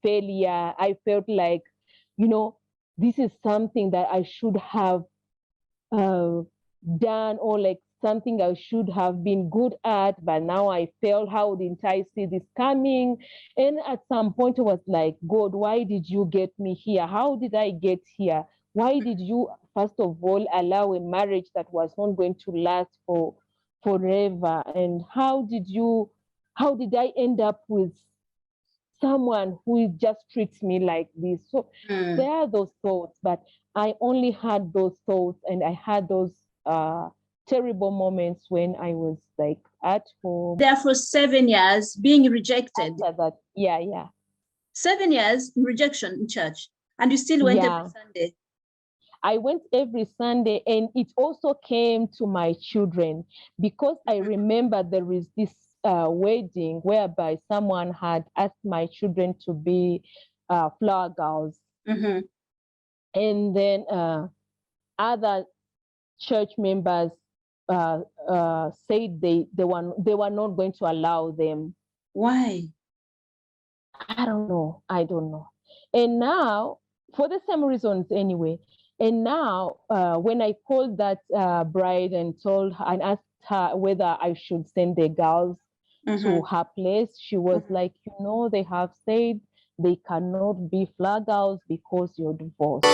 failure. I felt like, this is something that I should have done, or like something I should have been good at, but now I failed. How didn't I see this coming? And at some point I was like, God, why did you get me here? How did I get here? Why did you, first of all, allow a marriage that was not going to last for forever? And how did I end up with someone who just treats me like this? So there are those thoughts, but I only had those thoughts, and I had those terrible moments when I was like at home. There for 7 years being rejected. After that, yeah. 7 years in rejection in church, and you still went every Sunday. I went every Sunday, and it also came to my children, because I remember there is this wedding whereby someone had asked my children to be flower girls. And then other church members said they were not going to allow them. Why? I don't know. And now, for the same reasons anyway. And now, when I called that bride and told her and asked her whether I should send the girls to her place, she was like, they have said they cannot be flag girls because you're divorced.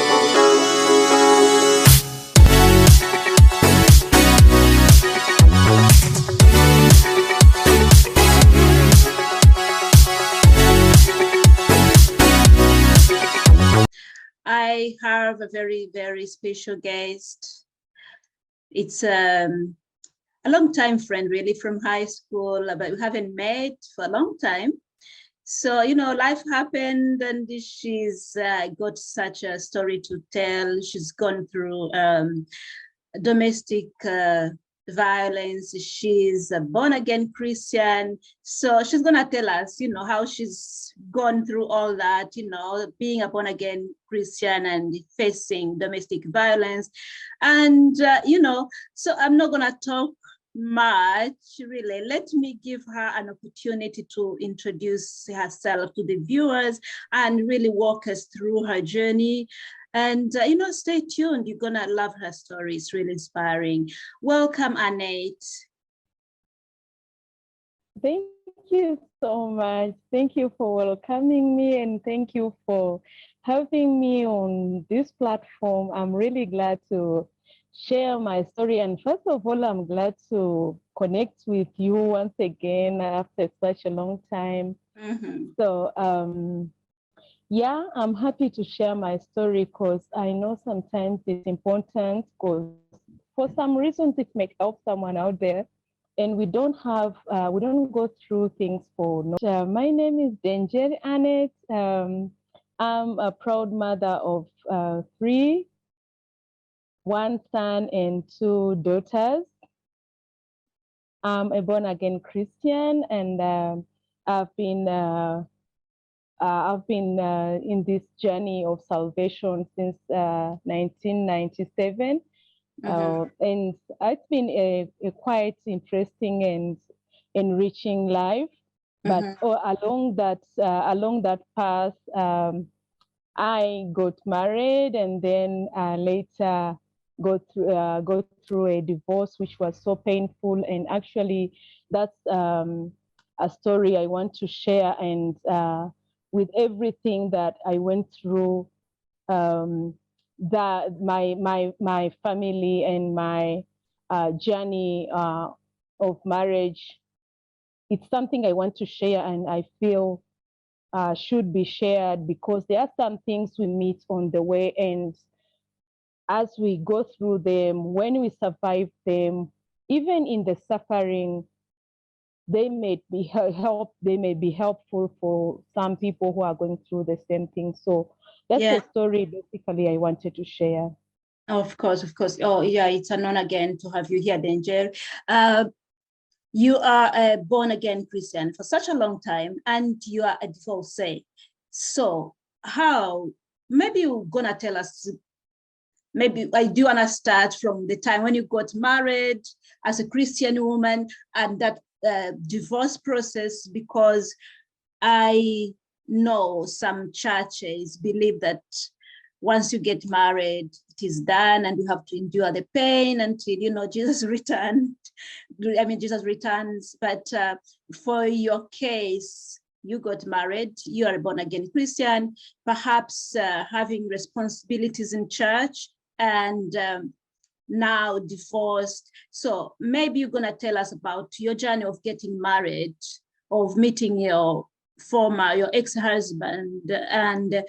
I have a very, very special guest. It's a long time friend, really, from high school, but we haven't met for a long time. So, life happened, and she's got such a story to tell. She's gone through domestic violence. She's a born-again Christian. So she's going to tell us, how she's gone through all that, being a born-again Christian and facing domestic violence. And, so I'm not going to talk much, really. Let me give her an opportunity to introduce herself to the viewers and really walk us through her journey. And, stay tuned. You're going to love her story. It's really inspiring. Welcome, Annette. Thank you so much. Thank you for welcoming me, and thank you for having me on this platform. I'm really glad to share my story. And first of all, I'm glad to connect with you once again after such a long time. So, I'm happy to share my story, because I know sometimes it's important, because for some reasons it may help someone out there, and we don't go through things for no. My name is Danger Annette. I'm a proud mother of 3, 1 son and 2 daughters. I'm a born-again Christian, and I've been in this journey of salvation since 1997. And it's been a quite interesting and enriching life. But along that path, I got married, and then later go through a divorce, which was so painful. And actually, that's a story I want to share. And with everything that I went through, that my family and my journey of marriage, it's something I want to share, and I feel should be shared, because there are some things we meet on the way, and as we go through them, when we survive them, even in the suffering, they may be helpful for some people who are going through the same thing. So that's the story basically I wanted to share. Of course. Oh yeah, it's an honor again to have you here, Danger. You are a born-again Christian for such a long time, and you are a divorcee. So how, maybe you're gonna tell us, maybe I do want to start from the time when you got married as a Christian woman, and that divorce process, because I know some churches believe that once you get married, it is done and you have to endure the pain until, Jesus returns. Jesus returns. But for your case, you got married, you are a born again Christian, perhaps having responsibilities in church, and now divorced. So maybe you're going to tell us about your journey of getting married, of meeting your ex-husband, and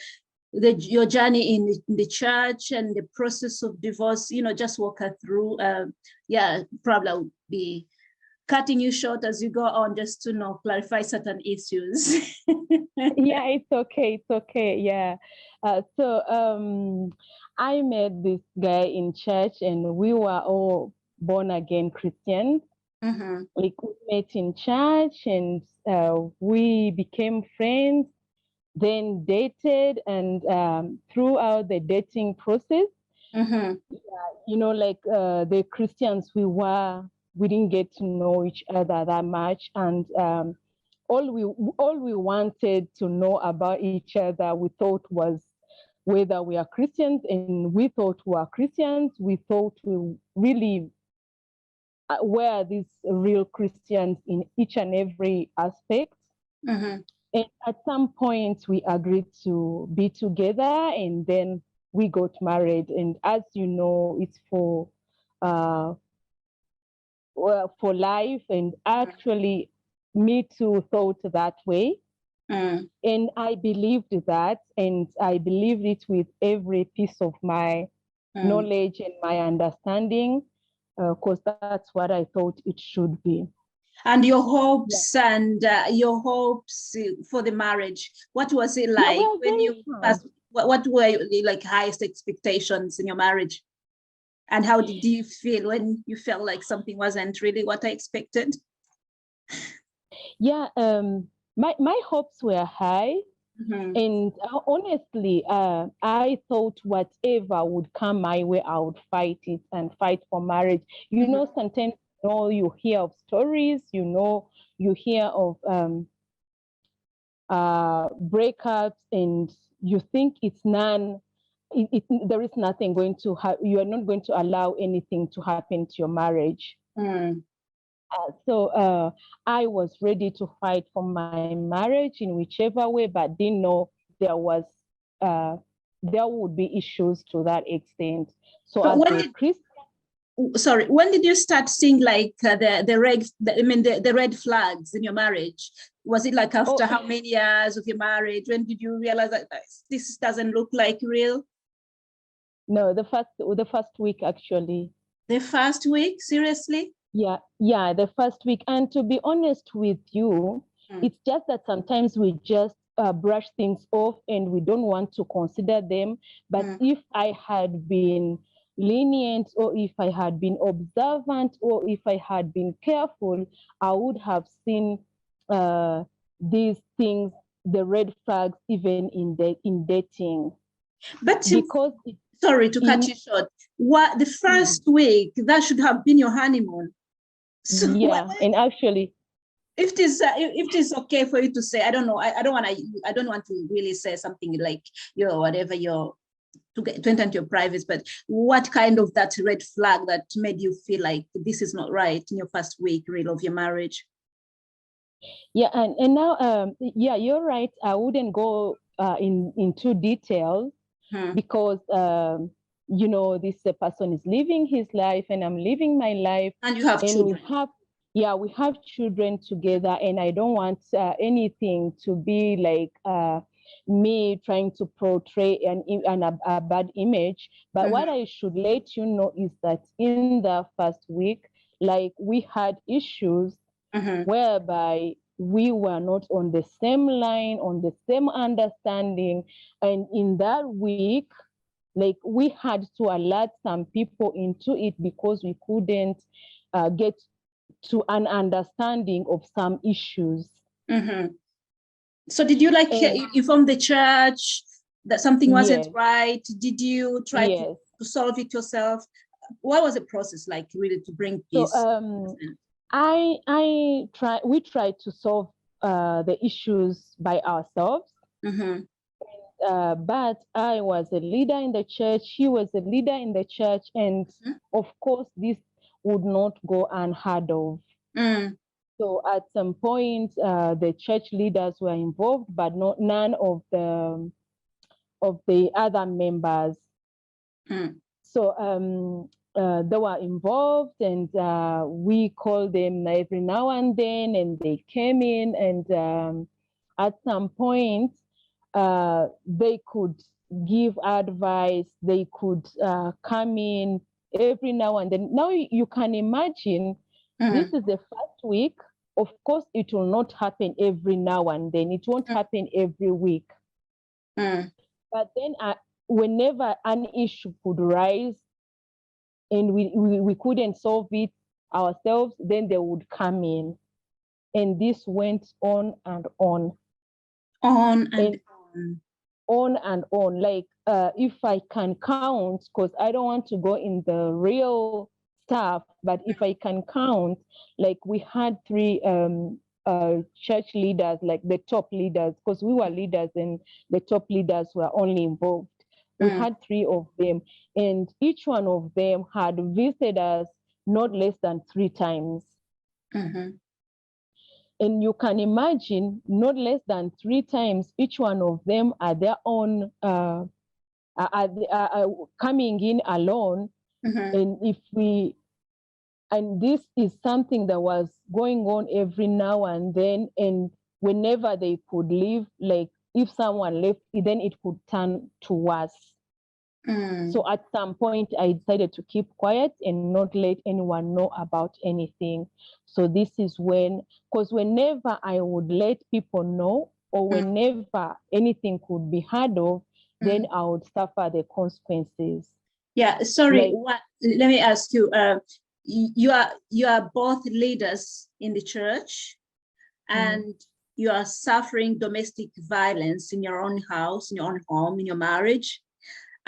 your journey in the church and the process of divorce. Just walk her through. Probably I'll be cutting you short as you go on, just to clarify certain issues. Yeah, it's okay. Yeah. I met this guy in church, and we were all born again Christians. Mm-hmm. Like, we met in church, and we became friends, then dated, and throughout the dating process, Mm-hmm. the Christians we didn't get to know each other that much, and all we wanted to know about each other, we thought, was whether we are Christians, and we thought we are Christians. We thought we really were these real Christians in each and every aspect. Mm-hmm. And at some point, we agreed to be together, and then we got married. And as you know, it's for life. And actually, me too thought that way. Mm. And I believed that, and I believed it with every piece of my knowledge and my understanding, because that's what I thought it should be. And your hopes for the marriage, what was it like when you first, what were your highest expectations in your marriage? And how did you feel when you felt like something wasn't really what I expected? Yeah, my hopes were high. Mm-hmm. And honestly, I thought whatever would come my way, I would fight it and fight for marriage. Sometimes you hear of stories, you hear of breakups, and you think there is nothing going to happen. You are not going to allow anything to happen to your marriage. Mm. I was ready to fight for my marriage in whichever way, but didn't know there would be issues to that extent. So as a Christian, when did you start seeing the red flags in your marriage? Was it like after how many years of your marriage? When did you realize that this doesn't look like real? No, the first week, actually. The first week? Seriously? Yeah, the first week. And to be honest with you, it's just that sometimes we just brush things off and we don't want to consider them. But if I had been lenient, or if I had been observant, or if I had been careful, I would have seen these things, the red flags, even in dating. But because sorry to cut you short. What the first week, that should have been your honeymoon. So and actually, if it is okay for you to say, I don't know, I don't want to really say something like whatever to enter into your privacy, but what kind of that red flag that made you feel like this is not right in your first week really of your marriage? Yeah, and now you're right. I wouldn't go into details because this person is living his life and I'm living my life, and you have children. We have children together, and I don't want anything to be like me trying to portray a bad image. But what I should let you know is that in the first week, like, we had issues whereby we were not on the same line, on the same understanding. And in that week, like, we had to alert some people into it because we couldn't get to an understanding of some issues. So did you inform the church that something wasn't right? Did you try to solve it yourself? What was the process like really to bring peace? So we tried to solve the issues by ourselves. But I was a leader in the church. He was a leader in the church. And of course, this would not go unheard of. So at some point, the church leaders were involved, but none of the other members. So they were involved, and we called them every now and then, and they came in, and at some point, they could give advice. They could come in every now and then. Now you can imagine, this is the first week. Of course, it will not happen every now and then. It won't happen every week. But then whenever an issue could rise and we couldn't solve it ourselves, then they would come in. And this went on and on. On and on. Like, if I can count, because I don't want to go in the real stuff, but if I can count, like, we had 3 church leaders, like the top leaders, because we were leaders and the top leaders were only involved. We had 3 of them, and each one of them had visited us not less than 3 times. And you can imagine, not less than 3 times, each one of them are their own, coming in alone. And this is something that was going on every now and then. And whenever they could leave, like if someone left, then it could turn to worse. So at some point, I decided to keep quiet and not let anyone know about anything. So this is when, because whenever I would let people know, or whenever anything could be heard of, then I would suffer the consequences. Yeah, sorry. Let me ask you. You are both leaders in the church, and you are suffering domestic violence in your own house, in your own home, in your marriage.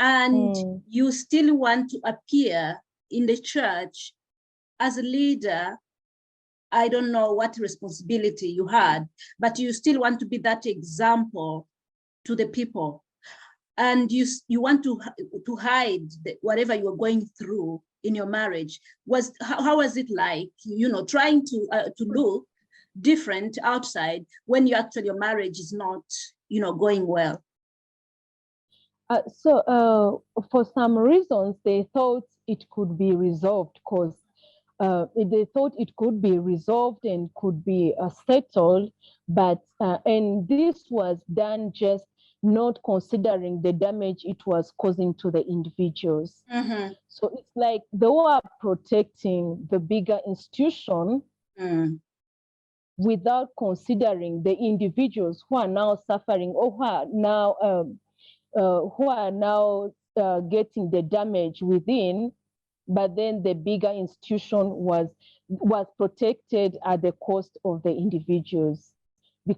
And you still want to appear in the church as a leader. I don't know what responsibility you had, but you still want to be that example to the people. And you want to hide whatever you're going through in your marriage. How was it like, trying to look different outside when your marriage is not, going well? So for some reasons, they thought it could be resolved, because they thought it could be resolved and could be settled. But and this was done just not considering the damage it was causing to the individuals. So it's like they were protecting the bigger institution without considering the individuals who are now suffering, or who are now getting the damage within. But then the bigger institution was protected at the cost of the individuals.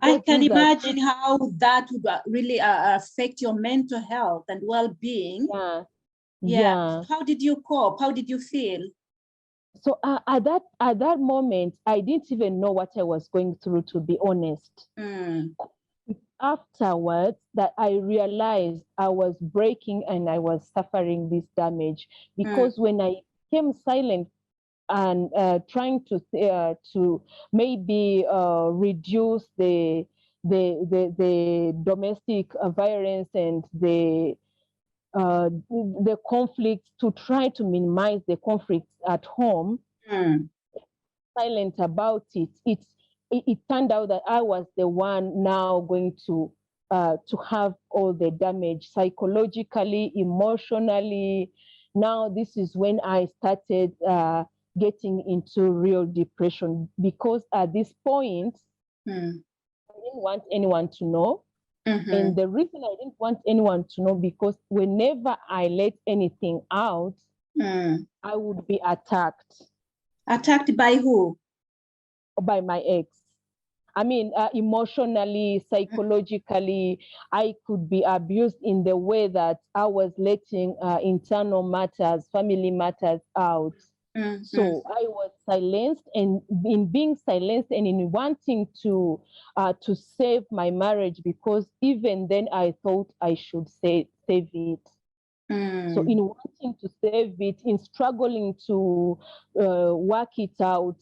I can imagine how that would really affect your mental health and well-being. Yeah. How did you cope? How did you feel? So at that moment, I didn't even know what I was going through, to be honest. Afterwards, that I realized I was breaking and I was suffering this damage, because when I became silent and trying to maybe reduce the domestic violence and the conflicts, to try to minimize the conflicts at home, silent about it, it turned out that I was the one now going to have all the damage, psychologically, emotionally. Now this is when I started getting into real depression, because at this point, I didn't want anyone to know. And the reason I didn't want anyone to know, because whenever I let anything out, I would be attacked. Attacked by who? By my ex. I mean, emotionally, psychologically, I could be abused in the way that I was letting internal matters, family matters out. So I was silenced, and in being silenced and in wanting to save my marriage, because even then I thought I should save it. So in wanting to save it, in struggling to work it out,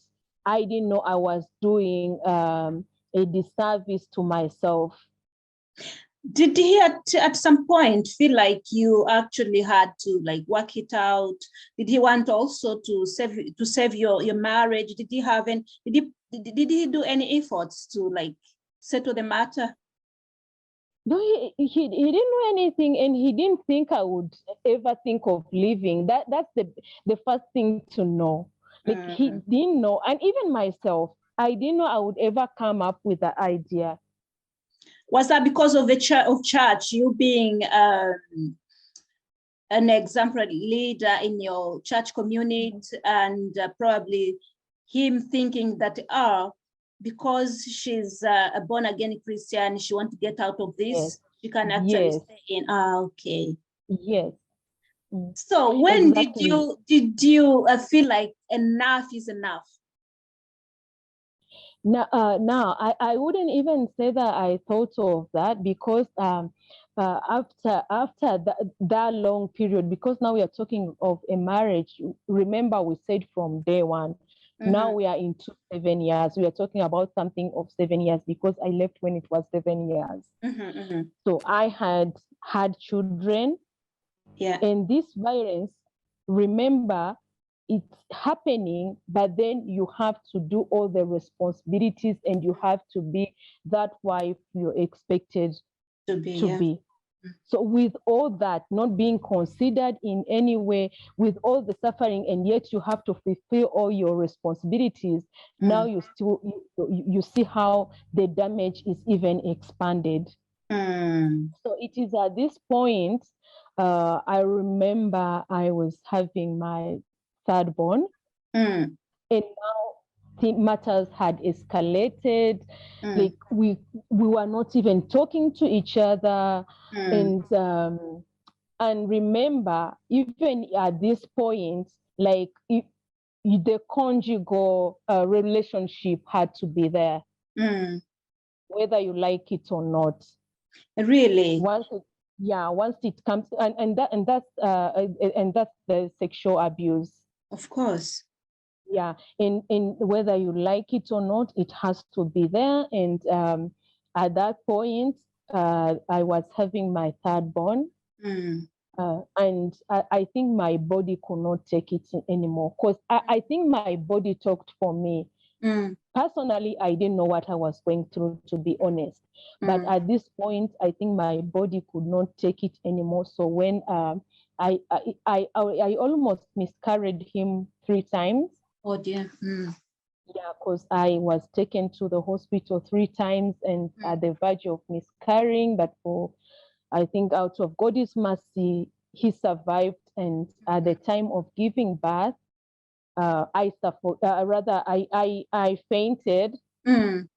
I didn't know I was doing a disservice to myself. Did he at some point feel like you actually had to like work it out? Did he want also to save your marriage? Did he have any, did he do any efforts to like settle the matter? No, he didn't know anything, and he didn't think I would ever think of leaving. That's the first thing to know. Like he didn't know, and even myself, I didn't know I would ever come up with the idea. Was that because of the church, you being an exemplary leader in your church community, and probably him thinking that, because she's a born-again Christian, she wants to get out of this, Yes. she can actually Yes. stay in. Okay. Yes. So when Exactly. did you feel like enough is enough? Now I wouldn't even say that I thought of that, because after that long period, because now we are talking of a marriage. Remember, we said from day one. Now we are into 7 years. We are talking about something of 7 years, because I left when it was 7 years. So I had children. Yeah. And this violence, remember, it's happening, but then you have to do all the responsibilities, and you have to be that wife you're expected to be. So with all that not being considered in any way, with all the suffering, and yet you have to fulfill all your responsibilities, now you see how the damage is even expanded. So it is at this point, I remember I was having my third born, and now matters had escalated. Like we were not even talking to each other, and remember, even at this point, like the conjugal relationship had to be there, whether you like it or not. Really? Once it comes, and that's the sexual abuse. Of course. Yeah, in whether you like it or not, it has to be there. And at that point, I was having my third born, and I think my body could not take it anymore, because I think my body talked for me. Personally, I didn't know what I was going through, to be honest. But at this point, I think my body could not take it anymore. So when I almost miscarried him 3 times. Oh dear. Yeah, because I was taken to the hospital 3 times, and at the verge of miscarrying. But I think out of God's mercy, he survived. And at the time of giving birth, I fainted, and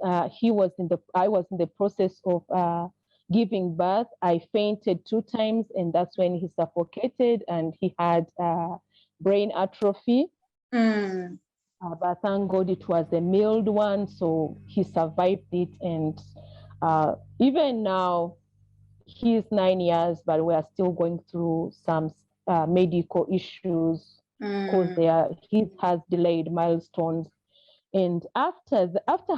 I was in the process of giving birth. I fainted 2 times, and that's when he suffocated, and he had brain atrophy. But thank God it was a mild one, so he survived it. And even now, he's 9 years, but we are still going through some medical issues, because he has delayed milestones. And after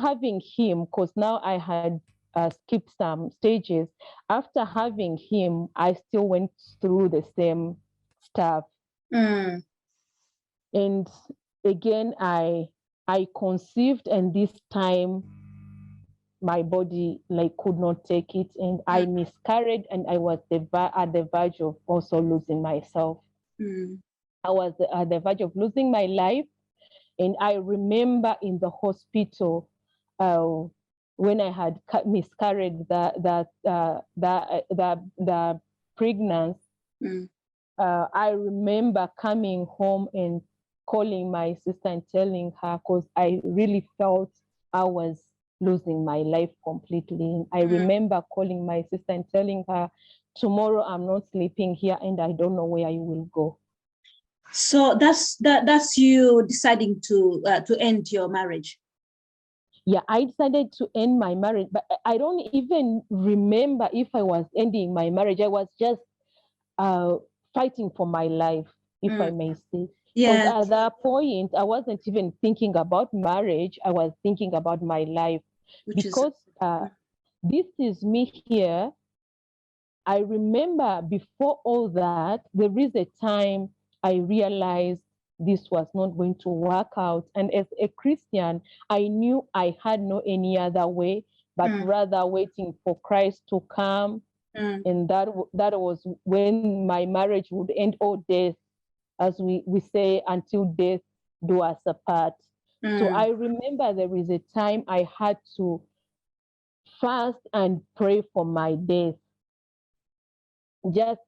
having him, because now I had skipped some stages. After having him, I still went through the same stuff. And again, I conceived, and this time my body could not take it, and I miscarried, and I was at the verge of also losing myself. I was at the verge of losing my life. And I remember in the hospital, when I had miscarried the pregnancy, I remember coming home and calling my sister and telling her, because I really felt I was losing my life completely. And I remember calling my sister and telling her, tomorrow I'm not sleeping here, and I don't know where you will go. So that's you deciding to end your marriage. Yeah, I decided to end my marriage, but I don't even remember if I was ending my marriage. I was just uh, fighting for my life, if I may say. Because Yeah. at that point, I wasn't even thinking about marriage. I was thinking about my life. Which is Because this is me here. I remember before all that, there is a time I realized this was not going to work out. And as a Christian, I knew I had no any other way but rather waiting for Christ to come. And that was when my marriage would end, or death, as we say, until death do us apart. So I remember there is a time I had to fast and pray for my death. Just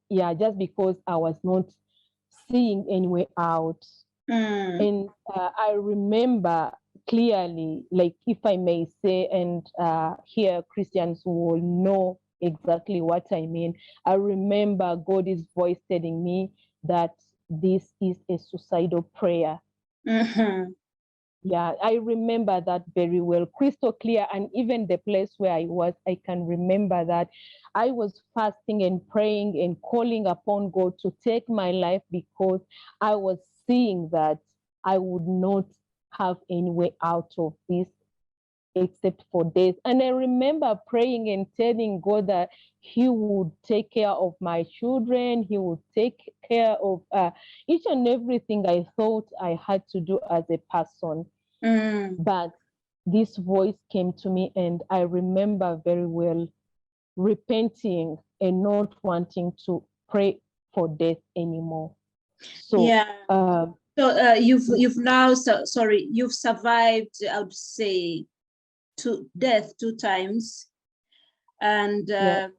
because I was not seeing any way out. And I remember clearly, like, if I may say, and here Christians will know exactly what I mean. I remember God's voice telling me that this is a suicidal prayer. Yeah, I remember that very well, crystal clear. And even the place where I was, I can remember that I was fasting and praying and calling upon God to take my life, because I was seeing that I would not have any way out of this except for death. And I remember praying and telling God that He would take care of my children, He would take care of each and everything I thought I had to do as a person. But this voice came to me, and I remember very well repenting and not wanting to pray for death anymore. So Yeah. So you've now sorry, you've survived, I would say, to death 2 times, and yeah,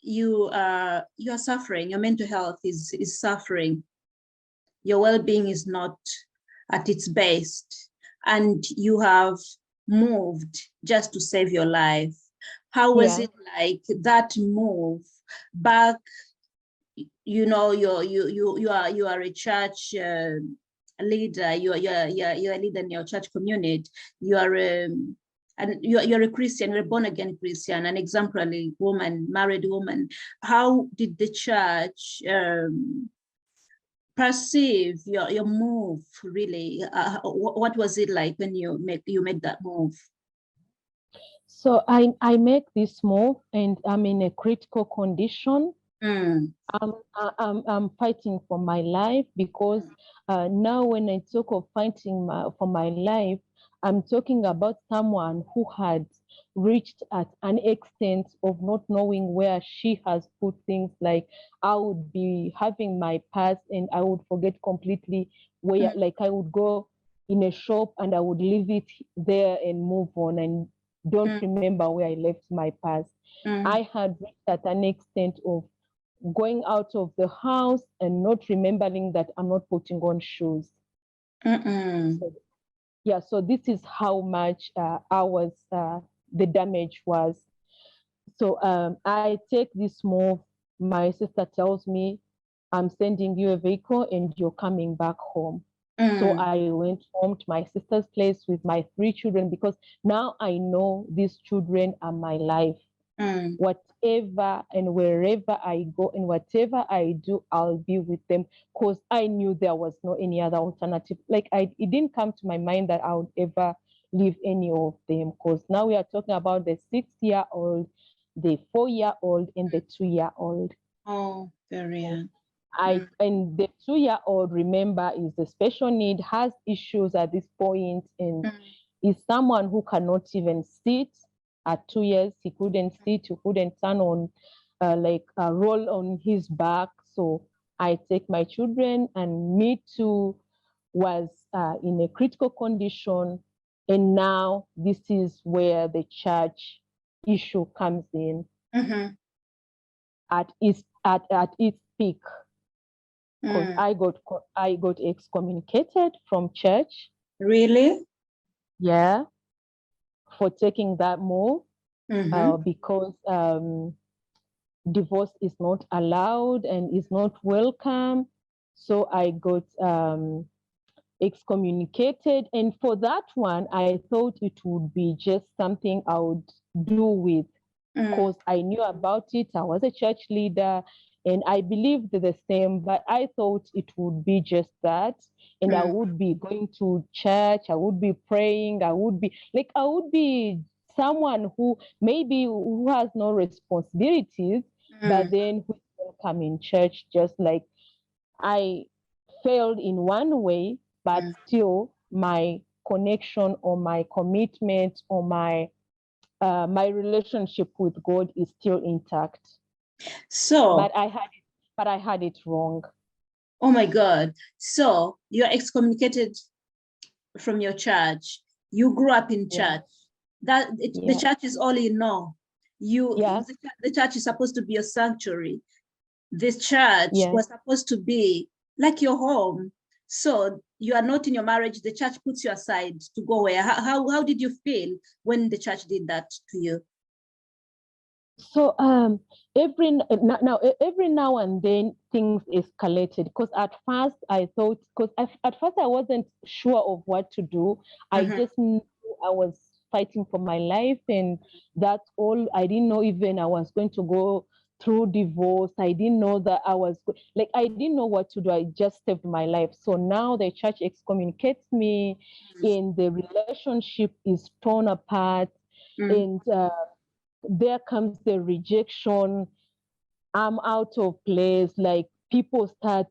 you are suffering. Your mental health is suffering. Your well-being is not at its best, and you have moved just to save your life. How was yeah. it like, that move back? You know, you are a church leader. You're a leader in your church community. You are and you're a Christian. You're a born again Christian, an exemplary woman, married woman. How did the church perceive your move? Really, what was it like when you made that move? So I make this move, and I'm in a critical condition. I'm fighting for my life, because now when I talk of fighting for my life, I'm talking about someone who had reached at an extent of not knowing where she has put things. Like, I would be having my purse and I would forget completely where, like, I would go in a shop and I would leave it there and move on and don't remember where I left my purse. I had reached at an extent of going out of the house and not remembering that I'm not putting on shoes. So, yeah, so this is how much the damage was. So I take this move. My sister tells me, I'm sending you a vehicle and you're coming back home. So I went home to my sister's place with my 3 children, because now I know these children are my life. Whatever and wherever I go and whatever I do, I'll be with them, because I knew there was no any other alternative. Like, it didn't come to my mind that I would ever leave any of them, because now we are talking about the 6-year-old, the 4-year-old, and the 2-year-old. Oh, very young. And the 2-year-old, remember, is a special need, has issues at this point, and is someone who cannot even sit. At 2 years, he couldn't sit, he couldn't turn on, roll on his back. So I take my children, and me too was in a critical condition. And now this is where the church issue comes in at its peak, because I got excommunicated from church. Really? Yeah, for taking that move, because divorce is not allowed and is not welcome. So I got excommunicated. And for that one, I thought it would be just something I would do with, because I knew about it. I was a church leader and I believed the same, but I thought it would be just that. And I would be going to church, I would be praying, I would be someone who maybe who has no responsibilities, but then who will come in church just like I failed in one way, but still my connection or my commitment or my relationship with God is still intact. So, But I had it wrong. oh my God. So you're excommunicated from your church. You grew up in church. The church is all you know. The church is supposed to be a sanctuary. This church was supposed to be like your home. So you are not in your marriage. The church puts you aside to go where? How did you feel when the church did that to you? So every now and then things escalated, because at first I thought, at first I wasn't sure of what to do. I just knew I was fighting for my life, and that's all. I didn't know even I was going to go through divorce. I didn't know that I didn't know what to do. I just saved my life. So now the church excommunicates me, and the relationship is torn apart, and there comes the rejection. I'm out of place. Like, people start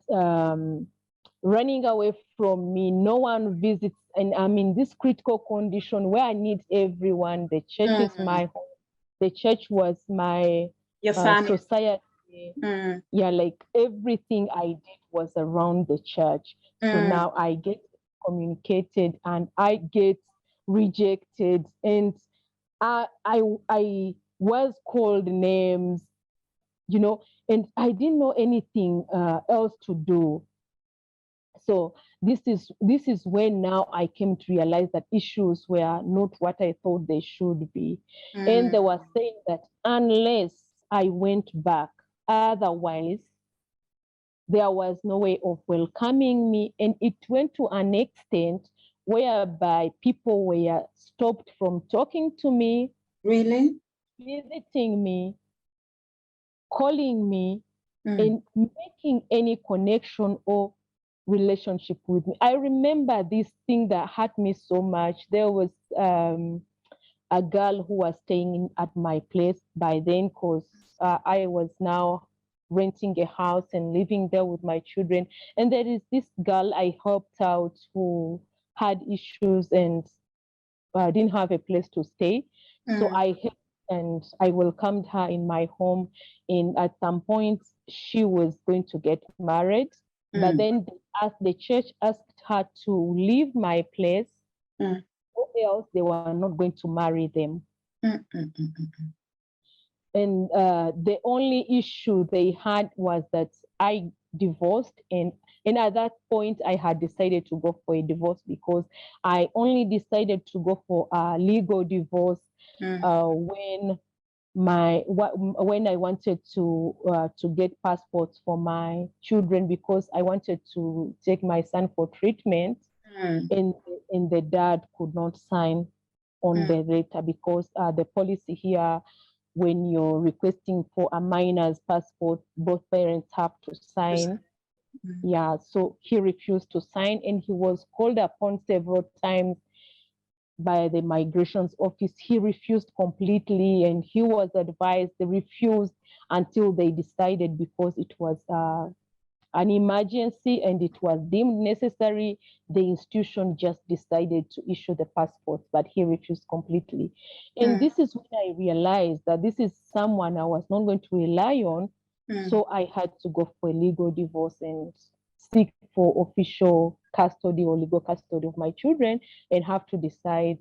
running away from me. No one visits, and I'm in this critical condition where I need everyone. The church is my home. The church was my your family. society. Yeah, like everything I did was around the church. So now I get communicated and I get rejected, and I was called names, and I didn't know anything else to do. So this is when now I came to realize that issues were not what I thought they should be. And they were saying that unless I went back, otherwise there was no way of welcoming me. And it went to an extent whereby people were stopped from talking to me, really, visiting me, calling me, and making any connection or relationship with me. I remember this thing that hurt me so much. There was a girl who was staying at my place by then, because I was now renting a house and living there with my children. And there is this girl I helped out who had issues and didn't have a place to stay. So I helped and I welcomed her in my home. And at some point, she was going to get married. But then the church asked her to leave my place, or else they were not going to marry them. And the only issue they had was that I divorced, and at that point I had decided to go for a divorce, because I only decided to go for a legal divorce when I wanted to get passports for my children, because I wanted to take my son for treatment, and the dad could not sign on the letter, because the policy here, when you're requesting for a minor's passport, both parents have to sign. Yeah, so he refused to sign, and he was called upon several times by the migrations office. He refused completely, and he was advised. They refused until they decided, because it was an emergency and it was deemed necessary. The institution just decided to issue the passports, but he refused completely. And this is when I realized that this is someone I was not going to rely on. So I had to go for a legal divorce and seek for official custody or legal custody of my children, and have to decide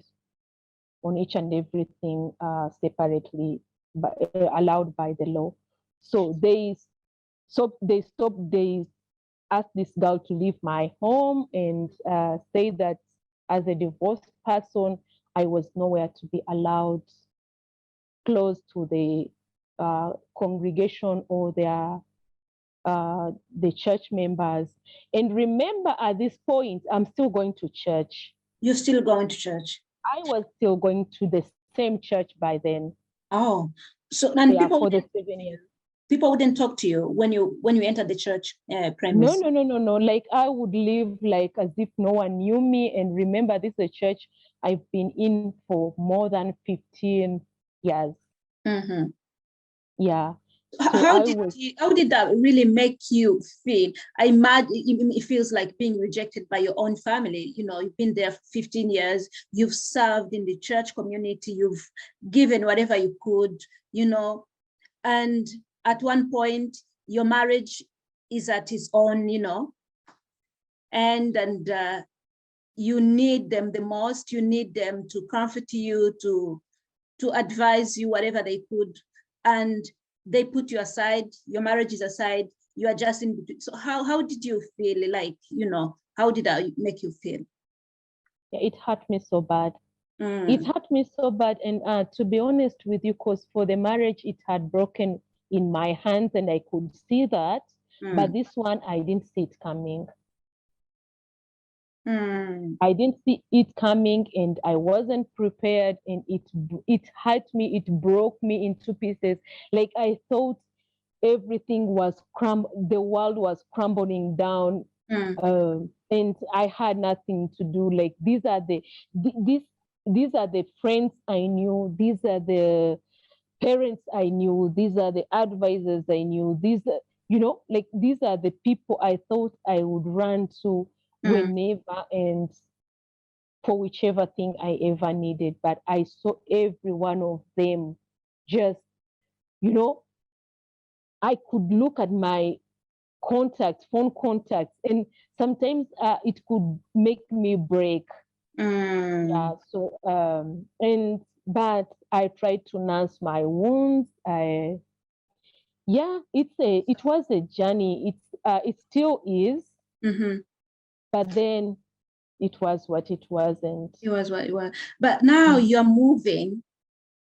on each and everything separately, but allowed by the law. So they asked this girl to leave my home, and say that as a divorced person, I was nowhere to be allowed close to the congregation or their the church members. And remember, at this point, I'm still going to church. You're still going to church? I was still going to the same church by then. Oh, so and yeah, for the 7 years. People wouldn't talk to you when you entered the church premise? No. Like I would live like as if no one knew me. And remember, this is a church I've been in for more than 15 years. Mm-hmm. Yeah. So how did that really make you feel? I imagine it feels like being rejected by your own family. You know, you've been there for 15 years, you've served in the church community, you've given whatever you could, you know, and at one point your marriage is at its own, you know, and you need them the most. You need them to comfort you, to advise you whatever they could, and they put you aside. Your marriage is aside. You are just in between. So how did you feel? Like, you know, how did that make you feel? Yeah, it hurt me so bad. It hurt me so bad. And to be honest with you, because for the marriage, it had broken in my hands and I could see that. But this one, I didn't see it coming. I didn't see it coming and I wasn't prepared, and it hurt me. It broke me into pieces. Like I thought everything was the world was crumbling down. And I had nothing to do. Like these are the friends I knew. These are the parents I knew. These are the advisors I knew. These are, like these are the people I thought I would run to whenever and for whichever thing I ever needed. But I saw every one of them just, I could look at my phone contacts, and sometimes it could make me break. Yeah. So, but I tried to nurse my wounds. It was a journey. It still is. But then it was what it was, and it was what it was. But now you're moving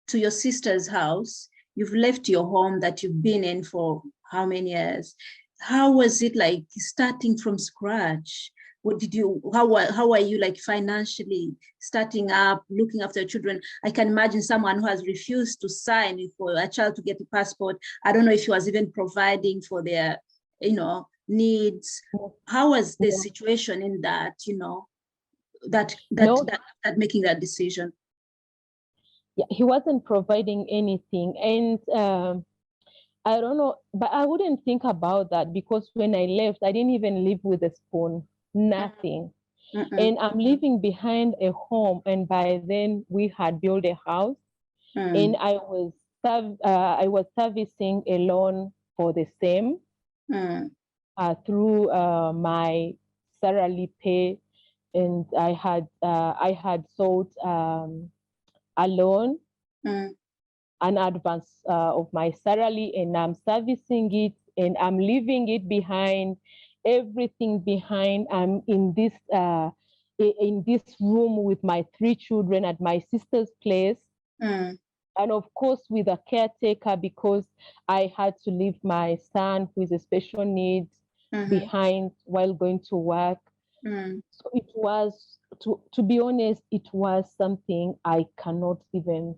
to your sister's house. You've left your home that you've been in for how many years? How was it like starting from scratch? How are you like financially starting up, looking after children? I can imagine someone who has refused to sign for a child to get a passport. I don't know if he was even providing for their, needs. How was the situation in that, that making that decision? Yeah, he wasn't providing anything. And I don't know, but I wouldn't think about that because when I left, I didn't even live with a spoon, nothing. And I'm leaving behind a home. And by then we had built a house, and I was servicing a loan for the same through my salary pay, and I had sought a loan, an advance of my salary, and I'm servicing it, and I'm leaving it behind, everything behind. I'm in this room with my 3 children at my sister's place. And of course, with a caretaker, because I had to leave my son with a special needs behind while going to work. So it was, to be honest, it was something I cannot even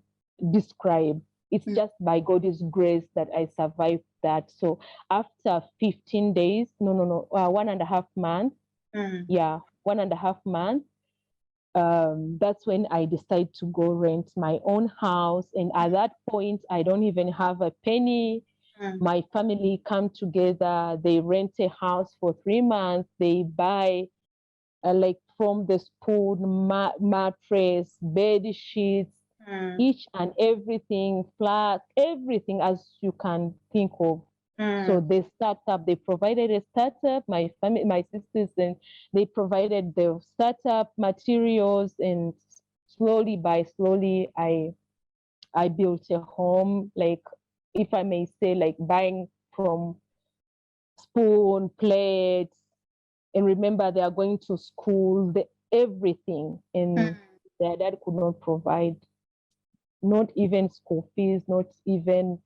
describe. It's just by God's grace that I survived that. So after 15 days, 1.5 months, 1.5 months, that's when I decided to go rent my own house. And at that point, I don't even have a penny. My family come together, they rent a house for 3 months, they buy like from the spoon, mattress, bed sheets, each and everything, flat, everything as you can think of. So they startup, they provided a startup, my family, my sisters, and they provided the startup materials, and slowly by slowly, I built a home, like, if I may say, like buying from spoon, plates, and remember they are going to school, everything, and their dad could not provide, not even school fees, not even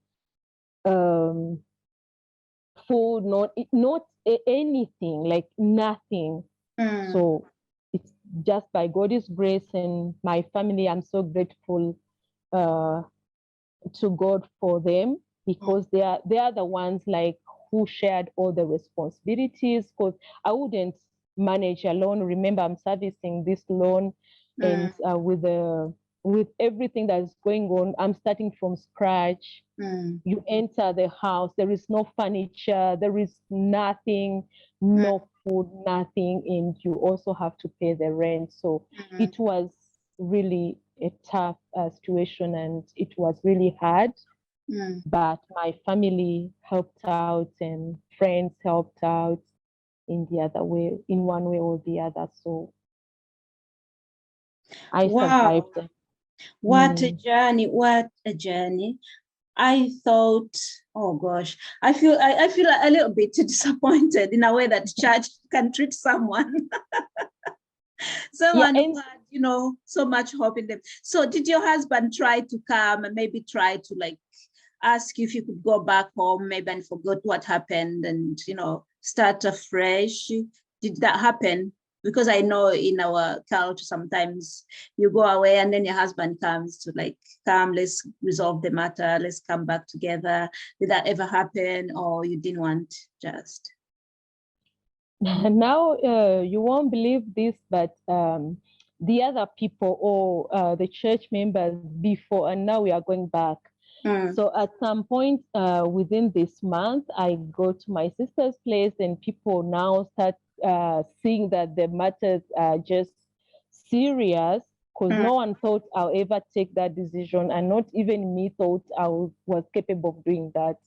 food, not anything, like nothing. So it's just by God's grace and my family. I'm so grateful to God for them, because they are the ones like who shared all the responsibilities, because I wouldn't manage alone. Remember, I'm servicing this loan, and with everything that is going on, I'm starting from scratch. You enter the house, there is no furniture, there is nothing, no food, nothing, and you also have to pay the rent. So it was really a tough situation, and it was really hard. But my family helped out and friends helped out in the other way, in one way or the other. So I Wow, survived. what a journey! What a journey! I thought, oh gosh, I feel a little bit disappointed in a way that church can treat someone. Someone Yeah, who had, so much hope in them. So did your husband try to come and maybe try to like ask you if you could go back home, maybe, and forgot what happened and, start afresh? Did that happen? Because I know in our culture, sometimes you go away and then your husband comes to like, come, let's resolve the matter. Let's come back together. Did that ever happen, or you didn't want just? now you won't believe this, but the other people or the church members before and now we are going back. So at some point within this month, I go to my sister's place, and people now start seeing that the matters are just serious, because no one thought I'll ever take that decision, and not even me thought I was capable of doing that.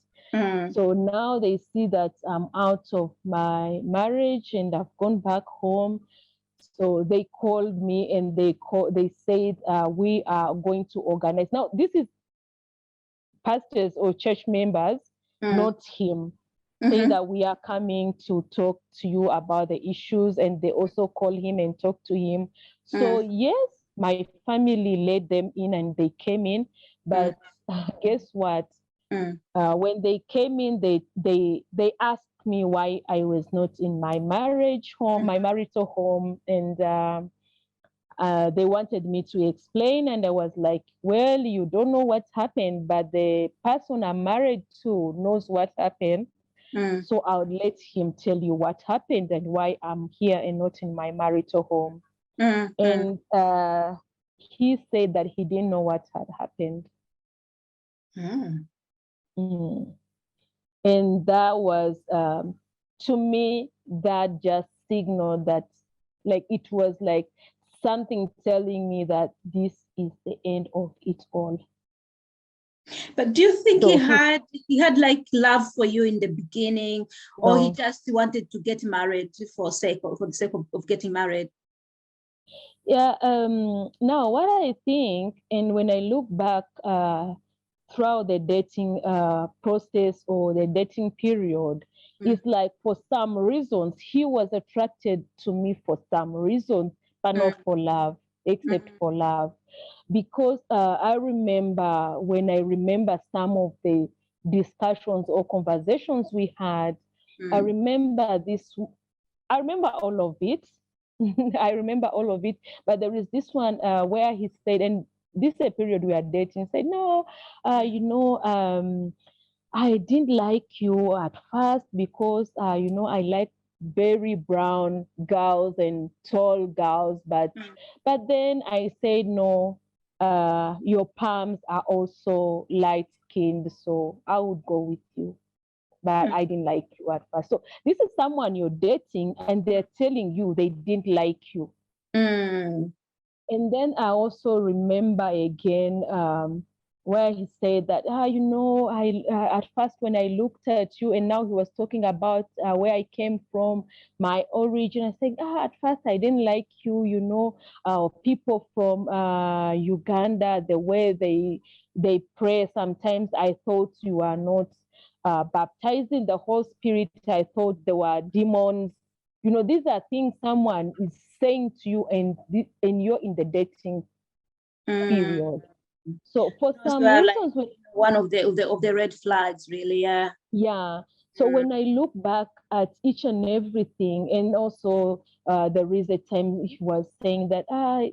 So now they see that I'm out of my marriage and I've gone back home. So they called me and they said, we are going to organize. Now, this is pastors or church members, not him, say that we are coming to talk to you about the issues, and they also call him and talk to him. So yes, my family let them in and they came in, but guess what? When they came in, they asked me why I was not in my marriage home, my marital home, and they wanted me to explain, and I was like, well, you don't know what's happened, but the person I'm married to knows what happened. So I'll let him tell you what happened and why I'm here and not in my marital home. And he said that he didn't know what had happened. And that was, to me, that just signaled that, like, it was like something telling me that this is the end of it all. But do you think So he had like love for you in the beginning, or he no. just wanted to get married for the sake of getting married? Yeah. Now, what I think, and when I look back throughout the dating process or the dating period, it's like for some reasons he was attracted to me for some reasons, but not for love, except for love. Because I remember some of the discussions or conversations we had, I remember all of it. I remember all of it, but there is this one where he said, and this is a period we are dating, said, no, I didn't like you at first because, I like very brown girls and tall girls, but then I said, no, your palms are also light skinned, so I would go with you. But I didn't like you at first. So this is someone you're dating and they're telling you they didn't like you. And then I also remember again where he said that, at first when I looked at you, and now he was talking about where I came from, my origin. I said, at first I didn't like you, people from Uganda, the way they pray. Sometimes I thought you are not baptized in the Holy Spirit. I thought there were demons. These are things someone is saying to you, and you're in the dating period. So for some So reasons, like one of the red flags, really, yeah. yeah. So when I look back at each and everything, and also there is a time he was saying that I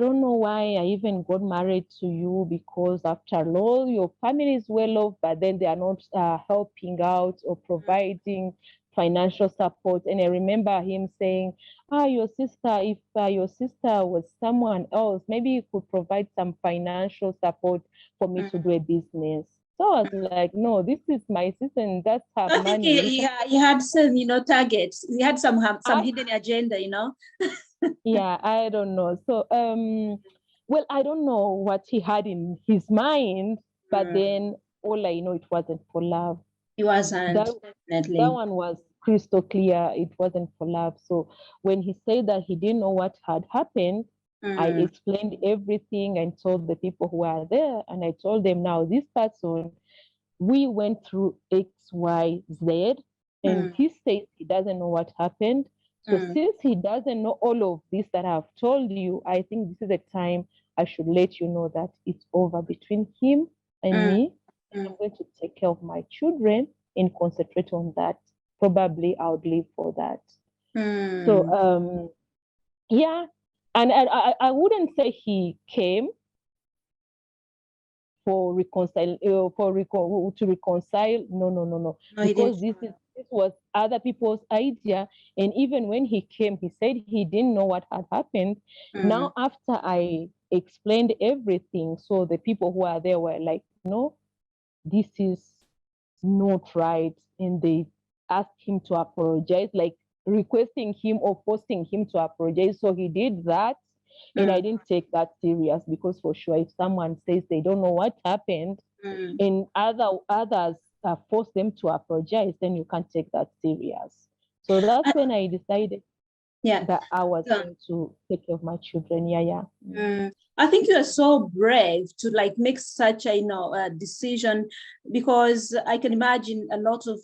don't know why I even got married to you, because after all, your family is well off, but then they are not helping out or providing financial support. And I remember him saying, your sister, if your sister was someone else, maybe you could provide some financial support for me to do a business. So I was like, no, this is my sister and that's her I think money. he had some, targets. He had some I, hidden agenda, yeah, I don't know. So, well, I don't know what he had in his mind, but then all I know, it wasn't for love. He wasn't, That that definitely. one was crystal clear. It wasn't for love. So when he said that he didn't know what had happened, I explained everything and told the people who are there, and I told them, now this person, we went through X, Y, Z, and he says he doesn't know what happened. So since he doesn't know all of this that I've told you, I think this is the time I should let you know that it's over between him and me. And I'm going to take care of my children and concentrate on that. Probably I would live for that. So yeah, and I wouldn't say he came for to reconcile. No, No, he because didn't. this was other people's idea. And even when he came, he said he didn't know what had happened. Now after I explained everything, so the people who are there were like, no, this is not right, and they asked him to apologize, like requesting him or forcing him to apologize. So he did that, and I didn't take that serious, because for sure, if someone says they don't know what happened and others force them to apologize, then you can't take that serious. So that's when I decided Yeah. that I was going to take care of my children. Yeah. I think you are so brave to like make such a decision, because I can imagine a lot of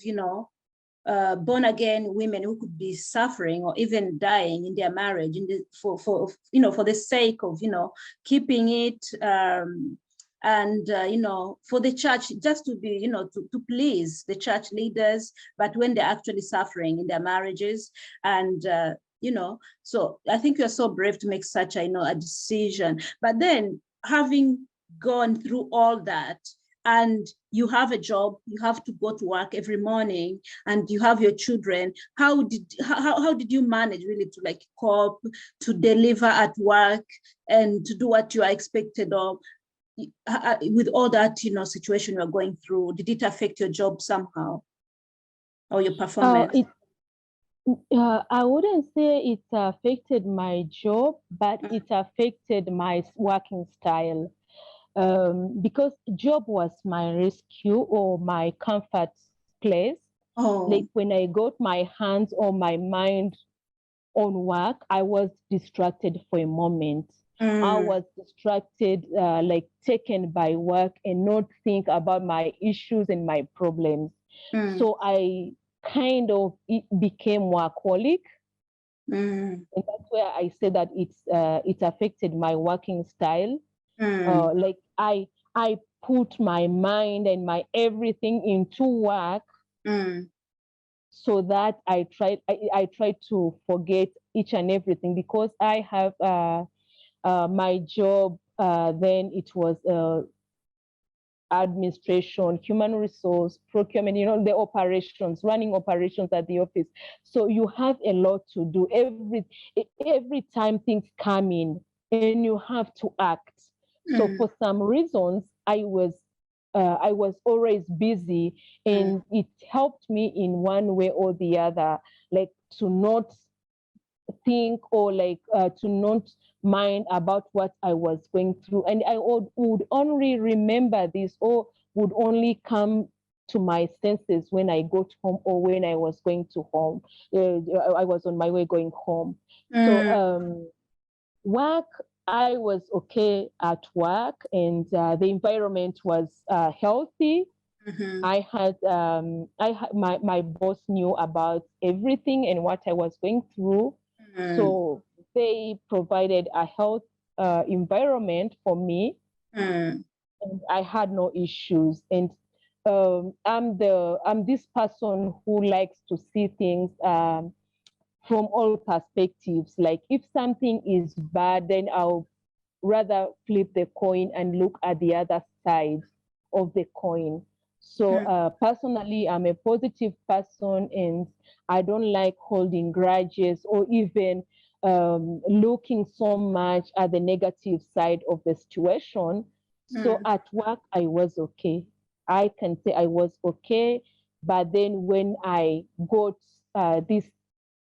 born again women who could be suffering or even dying in their marriage for the sake of keeping it, and for the church, just to be to please the church leaders, but when they're actually suffering in their marriages. And so I think you're so brave to make such a decision. But then, having gone through all that, and you have a job, you have to go to work every morning, and you have your children, how did you manage really to like cope, to deliver at work, and to do what you are expected of, with all that situation you're going through? Did it affect your job somehow, or your performance? I wouldn't say it affected my job, but it affected my working style. Because job was my rescue or my comfort place. Like when I got my hands or my mind on work, I was distracted for a moment. I was distracted, like taken by work and not think about my issues and my problems. So I kind of became workaholic. And that's where I say that it affected my working style. Like I put my mind and my everything into work, so that I try to forget each and everything, because I have my job. Then it was administration, human resource, procurement, the operations, running operations at the office. So you have a lot to do every time things come in, and you have to act. So for some reasons, I was always busy, and it helped me in one way or the other, like to not think, or like to not mind about what I was going through. And I would only remember this, or would only come to my senses when I got home, or when I was going to home. I was on my way going home. So work, I was okay at work, and the environment was healthy. I had my boss knew about everything and what I was going through. So they provided a health environment for me, and I had no issues. And I'm this person who likes to see things from all perspectives. Like if something is bad, then I'll rather flip the coin and look at the other side of the coin. So personally, I'm a positive person, and I don't like holding grudges or even looking so much at the negative side of the situation. So at work, I was okay. I can say I was okay. But then when I got this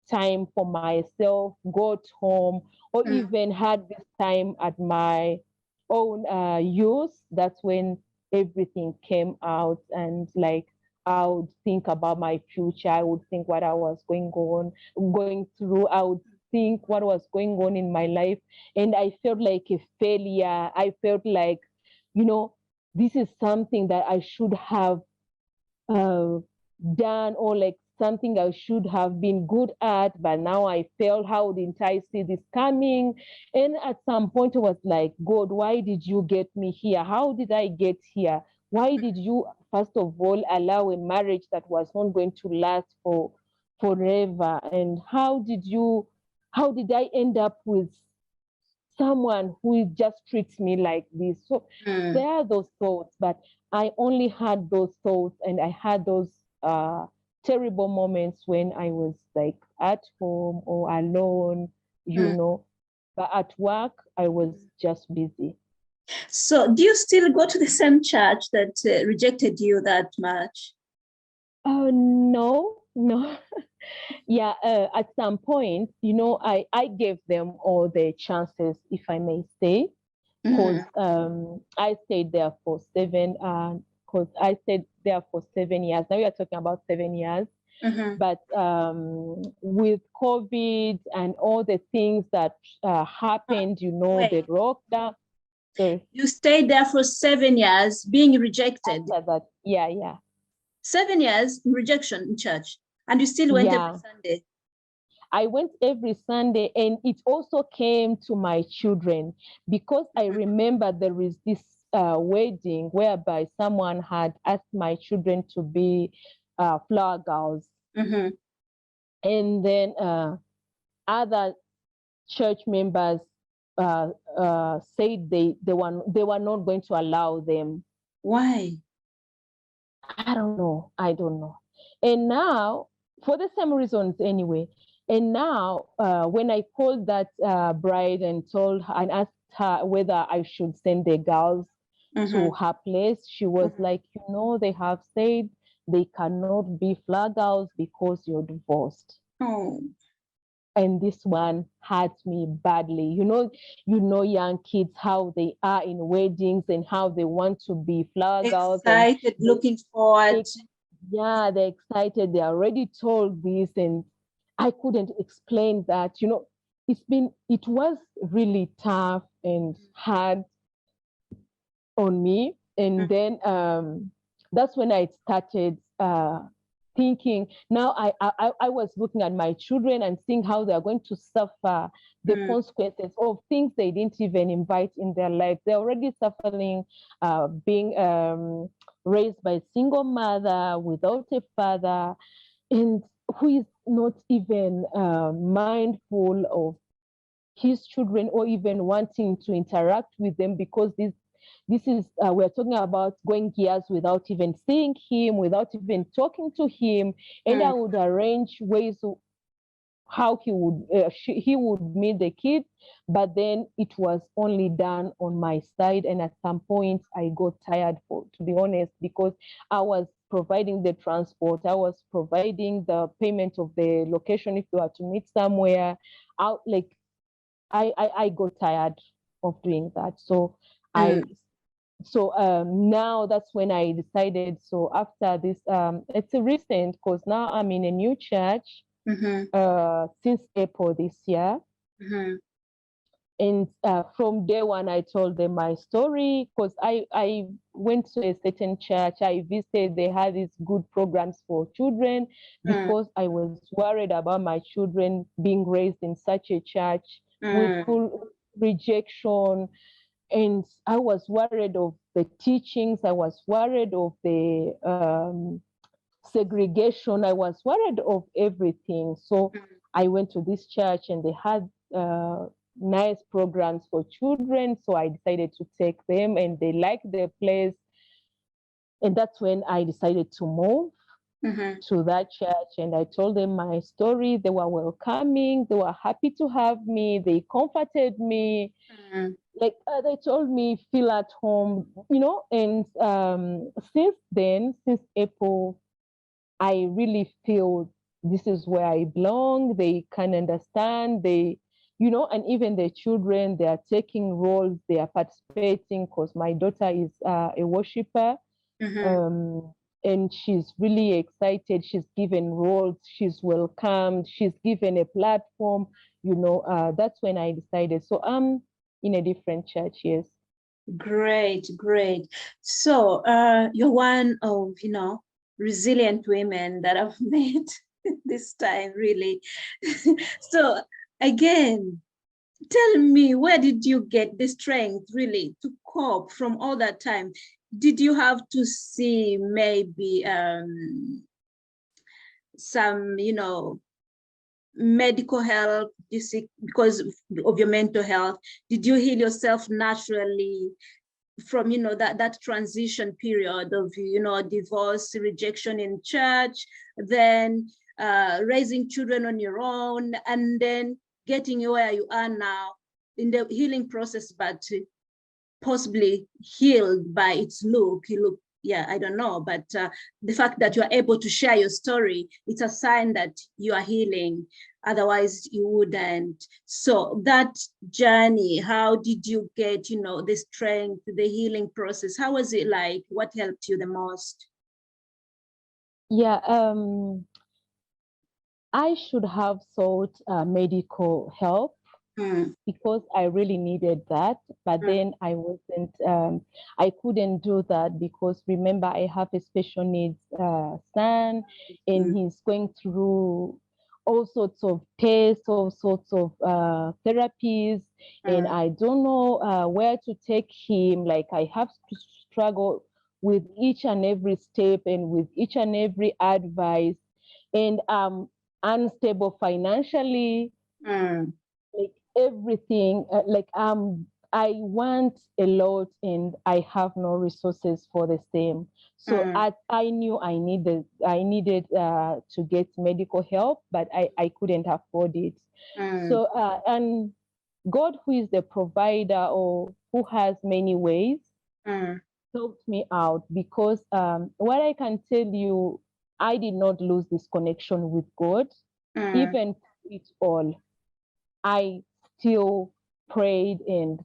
time for myself, got home, or even had this time at my own use, that's when everything came out. And like I would think about my future, I would think what I was going through, I would think what was going on in my life, and I felt like a failure. I felt like, this is something that I should have uh, done, or like something I should have been good at, but now I failed. How didn't I see this coming? And at some point, I was like, God, why did you get me here? How did I get here? Why did you, first of all, allow a marriage that was not going to last for forever? And how did I end up with someone who just treats me like this? So there are those thoughts, but I only had those thoughts, and I had those terrible moments when I was like at home or alone. But at work, I was just busy. So do you still go to the same church that rejected you that much? Oh, no, no. Yeah, at some point, I gave them all the chances, if I may say, because I stayed there for 7 years. Now we are talking about 7 years. But with COVID and all the things that happened, the lockdown. So you stayed there for 7 years being rejected. After that, yeah. 7 years in rejection in church, and you still went every Sunday. I went every Sunday, and it also came to my children, because I remember there is this wedding whereby someone had asked my children to be flower girls. And then other church members said they were not going to allow them. Why? I don't know. And now, for the same reasons anyway. And now, when I called that bride and asked her whether I should send the girls to her place, she was like, they have said they cannot be flag girls because you're divorced. Oh. And this one hurt me badly. Young kids, how they are in weddings and how they want to be flower girls. Excited, looking forward. Yeah, they're excited. They already told this, and I couldn't explain that. It was really tough and hard on me. And then that's when I started thinking. Now I was looking at my children and seeing how they are going to suffer the consequences of things they didn't even invite in their life. They're already suffering being raised by a single mother without a father, and who is not even mindful of his children or even wanting to interact with them, because this is we're talking about going years without even seeing him, without even talking to him. And I would arrange ways how he would meet the kids, but then it was only done on my side. And at some point I got tired, to be honest, because I was providing the transport, I was providing the payment of the location if you are to meet somewhere out. Like I got tired of doing that. So now that's when I decided. So after this, it's a recent, because now I'm in a new church since April this year. And from day one, I told them my story, because I went to a certain church. I visited, they had these good programs for children, because I was worried about my children being raised in such a church with full rejection. And I was worried of the teachings. I was worried of the segregation. I was worried of everything. So I went to this church, and they had nice programs for children. So I decided to take them, and they liked the place. And that's when I decided to move to that church, and I told them my story. They were welcoming. They were happy to have me. They comforted me. Like they told me, feel at home, And since then, since April, I really feel this is where I belong. They can understand. And even the children, they are taking roles. They are participating because my daughter is a worshiper. And she's really excited. She's given roles. She's welcomed. She's given a platform. That's when I decided. So I'm in a different church. Yes. Great, great. So you're one of, resilient women that I've met this time, really. So again, tell me, where did you get the strength really to cope from all that time? Did you have to see maybe some, medical help because of your mental health? Did you heal yourself naturally from that transition period of divorce, rejection in church, then raising children on your own, and then getting you where you are now in the healing process, but possibly healed by its look? I don't know, but the fact that you are able to share your story, it's a sign that you are healing. Otherwise you wouldn't. So that journey, how did you get the strength, the healing process? How was it like? What helped you the most? Yeah, I should have sought medical help because I really needed that. But then I wasn't, I couldn't do that because remember, I have a special needs son, and he's going through all sorts of tests, all sorts of therapies, and I don't know where to take him. Like, I have to struggle with each and every step and with each and every advice. And unstable financially, like everything. I want a lot, and I have no resources for the same. So I knew I needed to get medical help, but I couldn't afford it. So and God, who is the provider or who has many ways, helped me out because what I can tell you, I did not lose this connection with God. Even through it all, I still prayed, and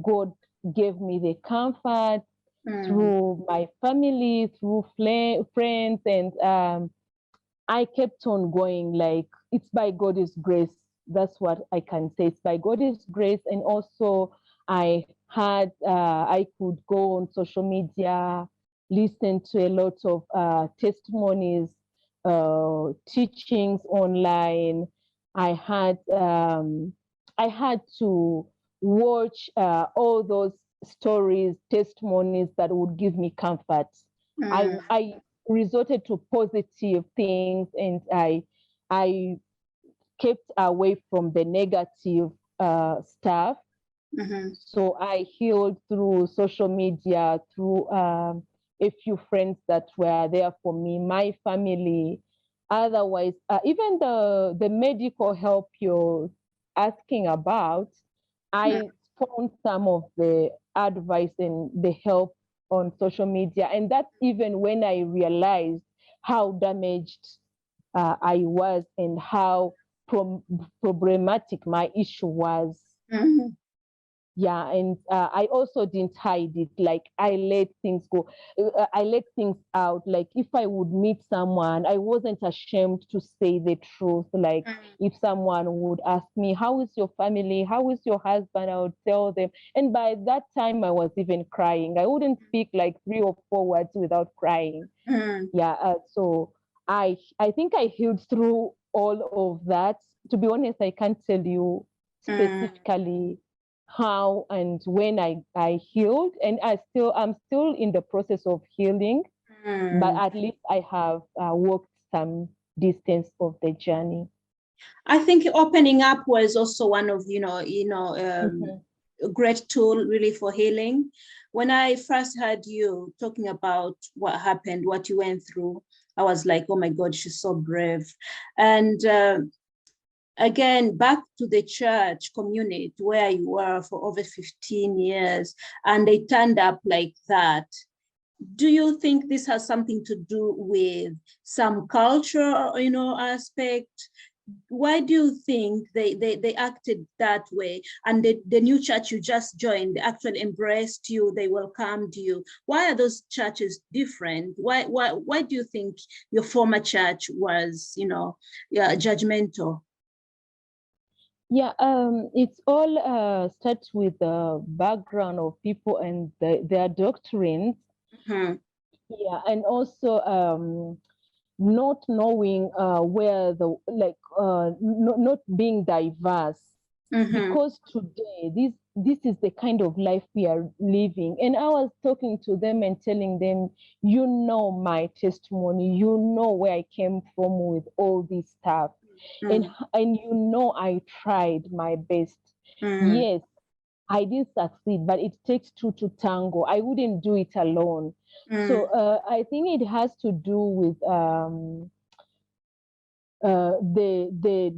God gave me the comfort through my family, through friends, and I kept on going. Like, it's by God's grace. That's what I can say. It's by God's grace. And also, I could go on social media, listen to a lot of testimonies, teachings online. I had to watch all those stories, testimonies that would give me comfort. I resorted to positive things, and I kept away from the negative stuff. So I healed through social media, through a few friends that were there for me, my family. Otherwise, even the medical help you're asking about, I found some of the advice and the help on social media. And that's even when I realized how damaged I was and how problematic my issue was. Yeah, and I also didn't hide it. Like, I let things go. I let things out. Like, if I would meet someone, I wasn't ashamed to say the truth. Like, if someone would ask me, how is your family? How is your husband? I would tell them. And by that time, I was even crying. I wouldn't speak like 3 or 4 words without crying. Yeah, so I think I healed through all of that. To be honest, I can't tell you specifically how and when I healed, and I'm still in the process of healing, but at least I have walked some distance of the journey. I think opening up was also one of, a great tool really for healing. When I first heard you talking about what happened, what you went through, I was like, oh my God, she's so brave. And again, back to the church community where you were for over 15 years, and they turned up like that. Do you think this has something to do with some culture, aspect? Why do you think they acted that way? And the new church you just joined, they actually embraced you, they welcomed you. Why are those churches different? Why do you think your former church was, judgmental? Yeah, it's all starts with the background of people and their doctrines. Mm-hmm. Yeah, and also not knowing where not being diverse, Mm-hmm. because today this is the kind of life we are living. And I was talking to them and telling them, my testimony, where I came from with all this stuff, and Mm-hmm. I tried my best. Mm-hmm. Yes, I didn't succeed, but it takes two to tango. I wouldn't do it alone. So I think it has to do with the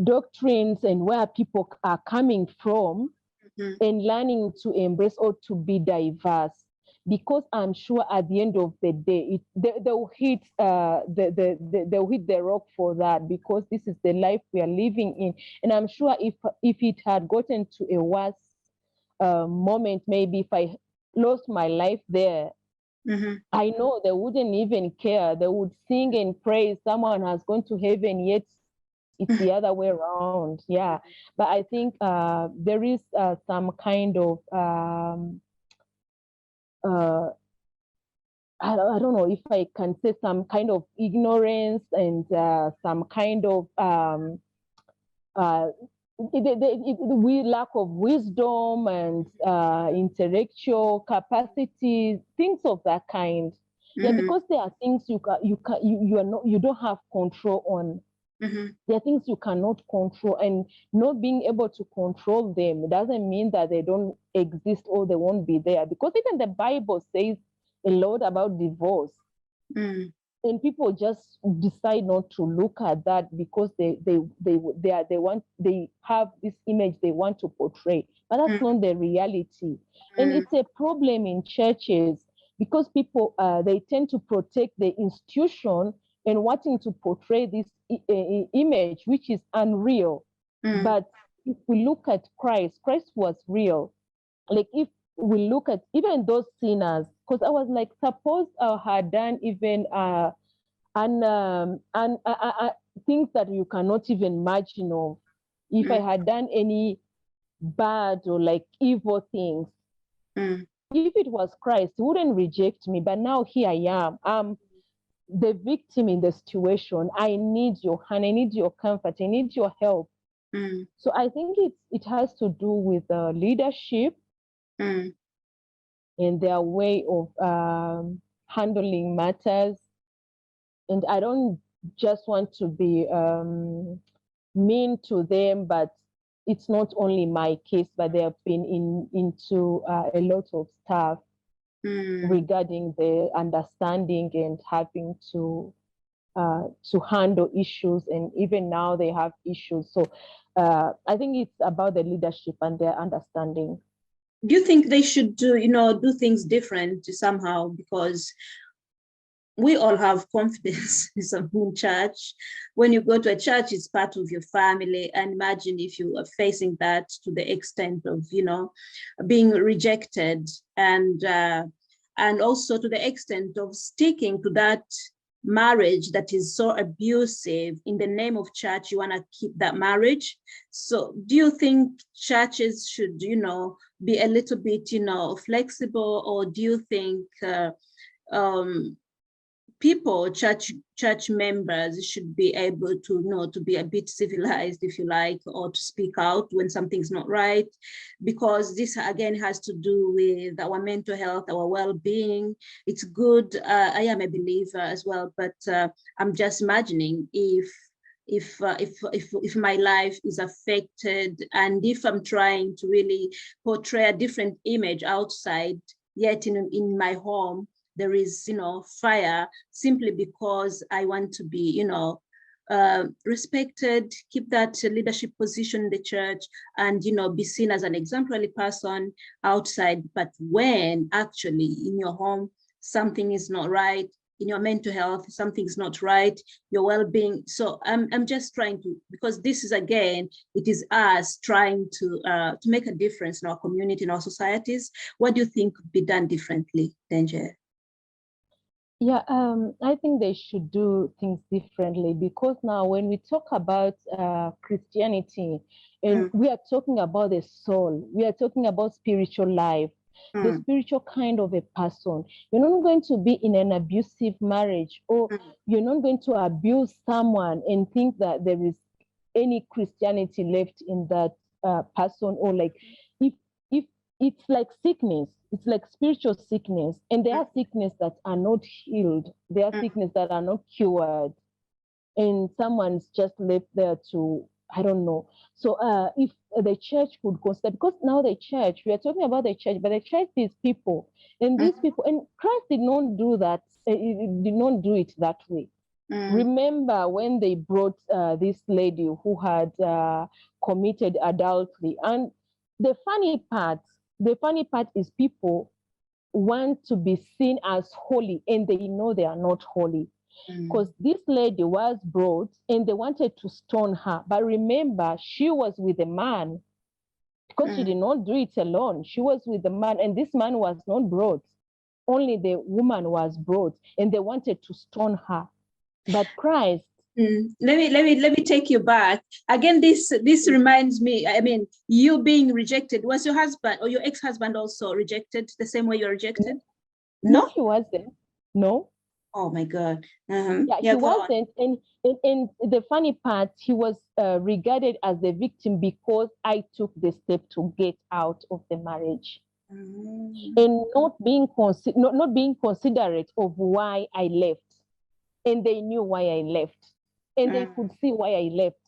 doctrines and where people are coming from, Mm-hmm. and learning to embrace or to be diverse. Because I'm sure at the end of the day, they'll hit they'll hit the rock for that, because this is the life we are living in. And I'm sure if it had gotten to a worse moment, maybe if I lost my life there, Mm-hmm. I know they wouldn't even care. They would sing and praise someone has gone to heaven, yet it's the other way around. Yeah. But I think there is some kind of, uh, I don't know if I can say, some kind of ignorance and some kind of uh, we lack of wisdom and intellectual capacity, things of that kind. Yeah, Mm-hmm. because there are things you are not, you don't have control on. Mm-hmm. There are things you cannot control, and not being able to control them doesn't mean that they don't exist or they won't be there. Because even the Bible says a lot about divorce, Mm-hmm. and people just decide not to look at that because they have this image they want to portray, but that's not the reality. And it's a problem in churches, because people they tend to protect the institution and wanting to portray this image which is unreal. Mm-hmm. But if we look at Christ was real. Like, if we look at even those sinners, because I was like, suppose I had done even and things that you cannot even imagine of, if I had done any bad or like evil things, Mm-hmm. if it was Christ, he wouldn't reject me. But now here I am. I'm the victim in the situation. I need your hand, I need your comfort, I need your help. Mm-hmm. So I think it has to do with leadership Mm-hmm. and their way of handling matters. And I don't just want to be mean to them, but it's not only my case, but they have been into a lot of stuff regarding the understanding and having to handle issues, and even now they have issues. So I think it's about the leadership and their understanding. Do you think they should do things different somehow? Because we all have confidence in some church. When you go to a church, it's part of your family. And imagine if you are facing that to the extent of, being rejected, and also to the extent of sticking to that marriage that is so abusive. In the name of church, you want to keep that marriage. So do you think churches should, be a little bit, flexible, or do you think people, church members should be able to know, to be a bit civilized, if you like, or to speak out when something's not right, because this again has to do with our mental health, our well-being. It's good. I am a believer as well, but I'm just imagining if my life is affected, and if I'm trying to really portray a different image outside, yet in my home there is, fire, simply because I want to be, respected, keep that leadership position in the church, and, be seen as an exemplary person outside. But when actually in your home, something is not right, in your mental health, something's not right, your well-being. So I'm just trying to, because this is, again, it is us trying to make a difference in our community, in our societies. What do you think could be done differently, Danger? Yeah, I think they should do things differently, because now when we talk about Christianity, and we are talking about the soul, we are talking about spiritual life, the spiritual kind of a person. You're not going to be in an abusive marriage, or you're not going to abuse someone and think that there is any Christianity left in that person, or like if it's like sickness, it's like spiritual sickness, and there are sickness that are not healed, there are sickness that are not cured, and someone's just left there to, I don't know. So if the church could consider, because now the church, we are talking about the church, but the church is people, and these people, and Christ did not do that, did not do it that way. Remember when they brought this lady who had committed adultery, and the funny part is people want to be seen as holy, and they know they are not holy. Because this lady was brought and they wanted to stone her. But remember, she was with a man, because she did not do it alone. She was with a man, and this man was not brought. Only the woman was brought, and they wanted to stone her. But Christ. Let me take you back again. This reminds me, I mean, you being rejected. Was your husband or your ex-husband also rejected the same way you're rejected? No, he wasn't. No. Oh my God. Yeah, he wasn't. And the funny part, he was regarded as the victim because I took the step to get out of the marriage. And not being considerate of why I left. And they knew why I left. And they could see why I left.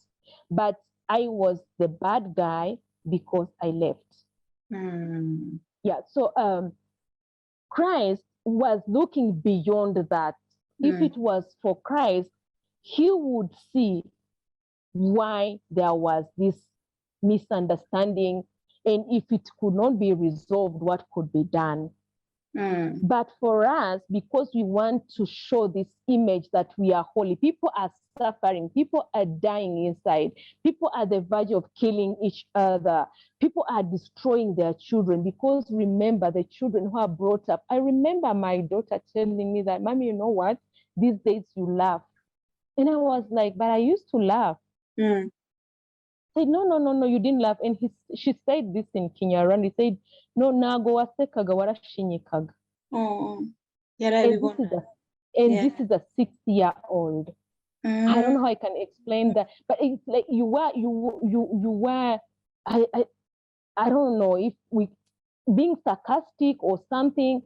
But I was the bad guy because I left. Yeah, so Christ was looking beyond that. If it was for Christ, he would see why there was this misunderstanding, and if it could not be resolved, what could be done. But for us, because we want to show this image that we are holy, people are suffering, people are dying inside, people are at the verge of killing each other, people are destroying their children. Because remember, the children who are brought up, I remember my daughter telling me that, Mommy, you know what, these days you laugh. And I was like, but I used to laugh. Said, no, you didn't laugh. And she said this in Kinyarwanda. He said, no, nago wasekaga warashinyikaga. This is a 6-year-old. I don't know how I can explain that, but it's like you were I don't know if we being sarcastic or something,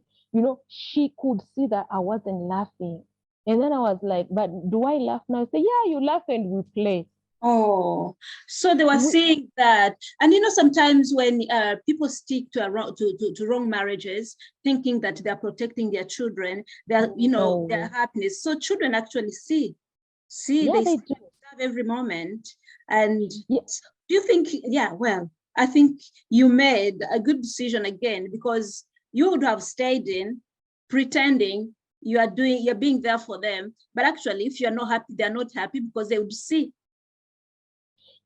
she could see that I wasn't laughing. And then I was like, but do I laugh now? I say, yeah, you laugh and we play. Oh, so they were saying that, and sometimes when people stick to wrong marriages, thinking that they're protecting their children, their happiness. So children actually see, yeah, they do every moment. And do you think? Yeah, well, I think you made a good decision again, because you would have stayed in pretending you're being there for them, but actually, if you're not happy, they're not happy because they would see.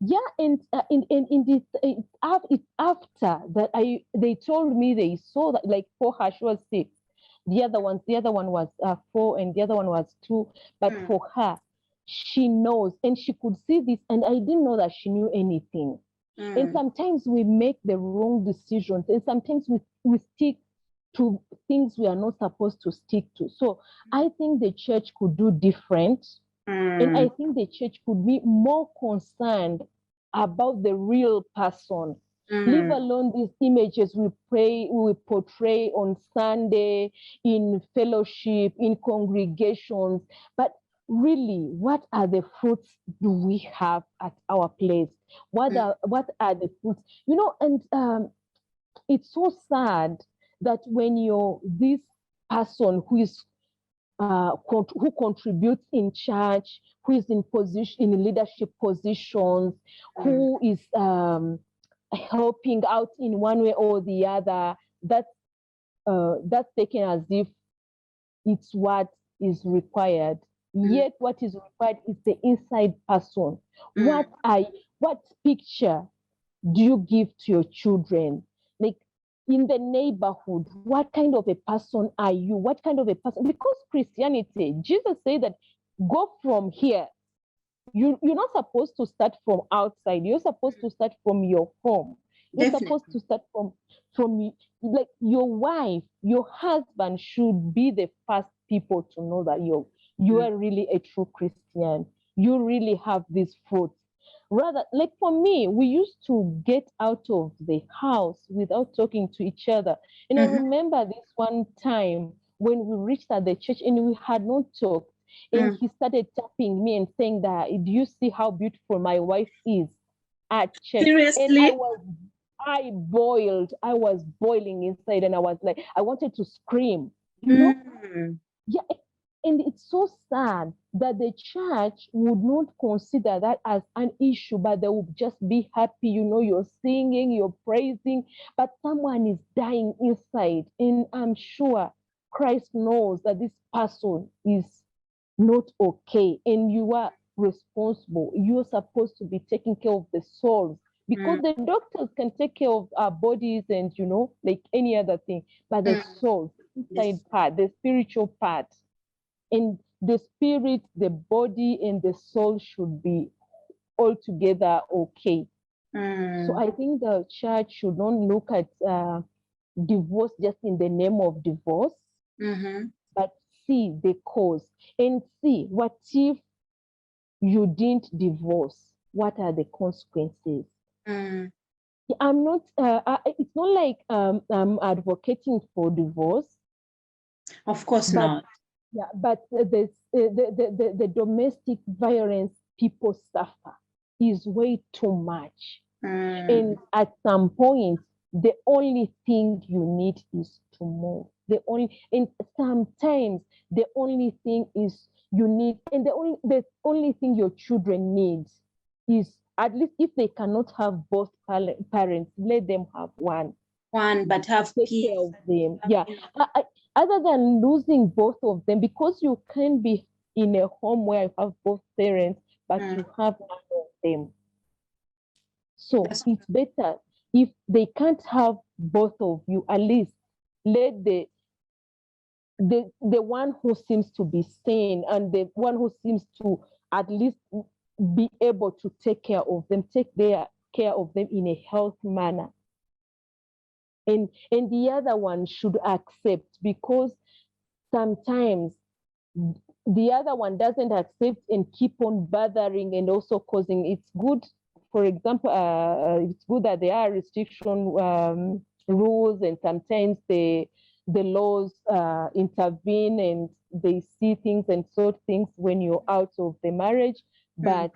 Yeah, and in this, it's after that they told me they saw that, like, for her she was 6, the other one was 4, and the other one was 2. But for her, she knows, and she could see this, and I didn't know that she knew anything. And sometimes we make the wrong decisions, and sometimes we stick to things we are not supposed to stick to. So I think the church could do different. And I think the church could be more concerned about the real person. Leave alone these images we portray on Sunday, in fellowship, in congregations. But really, what are the fruits do we have at our place? What are the fruits? You know, and it's so sad that when you're this person who is who contributes in church, who is in position in leadership positions, who is helping out in one way or the other, that's taken as if it's what is required. Yet what is required is the inside person. What picture do you give to your children? Like in the neighborhood, what kind of a person are you? What kind of a person? Because Christianity, Jesus said that go from here. You're not supposed to start from outside. You're supposed to start from your home. You're supposed to start from like your wife, your husband should be the first people to know that you are really a true Christian. You really have these fruits. Rather, like for me, we used to get out of the house without talking to each other. And I remember this one time when we reached at the church and we had not talked. And he started tapping me and saying that, do you see how beautiful my wife is at church? Seriously? And I was boiling inside, and I was like, I wanted to scream, you know? Yeah. And it's so sad that the church would not consider that as an issue, but they would just be happy, you know, you're singing, you're praising, but someone is dying inside. And I'm sure Christ knows that this person is not okay, and you are responsible. You're supposed to be taking care of the souls, because the doctors can take care of our bodies and, you know, like any other thing, but the soul, the inside part, the spiritual part, and the spirit, the body, and the soul should be all together okay. So I think the church should not look at divorce just in the name of divorce, but see the cause and see, what if you didn't divorce? What are the consequences? I'm not. It's not like I'm advocating for divorce. Of course not. Yeah, but the domestic violence people suffer is way too much. And at some point, the only thing you need is to move. And sometimes the only thing is you need, and the only thing your children need is, at least if they cannot have both parents, let them have one. But have take peace. Care of them. Yeah. Other than losing both of them, because you can be in a home where you have both parents, but you have none of them. So it's better if they can't have both of you, at least let the one who seems to be sane and the one who seems to at least be able to take care of them, care of them in a healthy manner. And the other one should accept, because sometimes the other one doesn't accept and keep on bothering and also causing. It's good, for example, it's good that there are restriction rules, and sometimes the laws intervene and they see things and sort things when you're out of the marriage. But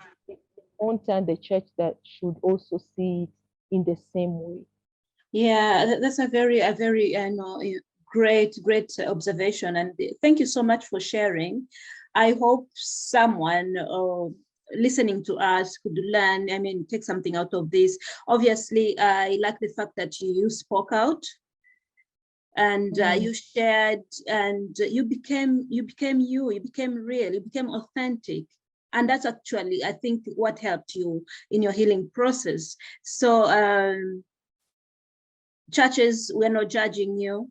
on time, the church that should also see it in the same way. Yeah, that's a very great observation, and thank you so much for sharing. I hope someone listening to us could learn, take something out of this. Obviously, I like the fact that you spoke out and you shared, and you became real, you became authentic. And that's actually, I think, what helped you in your healing process. So churches, we're not judging you,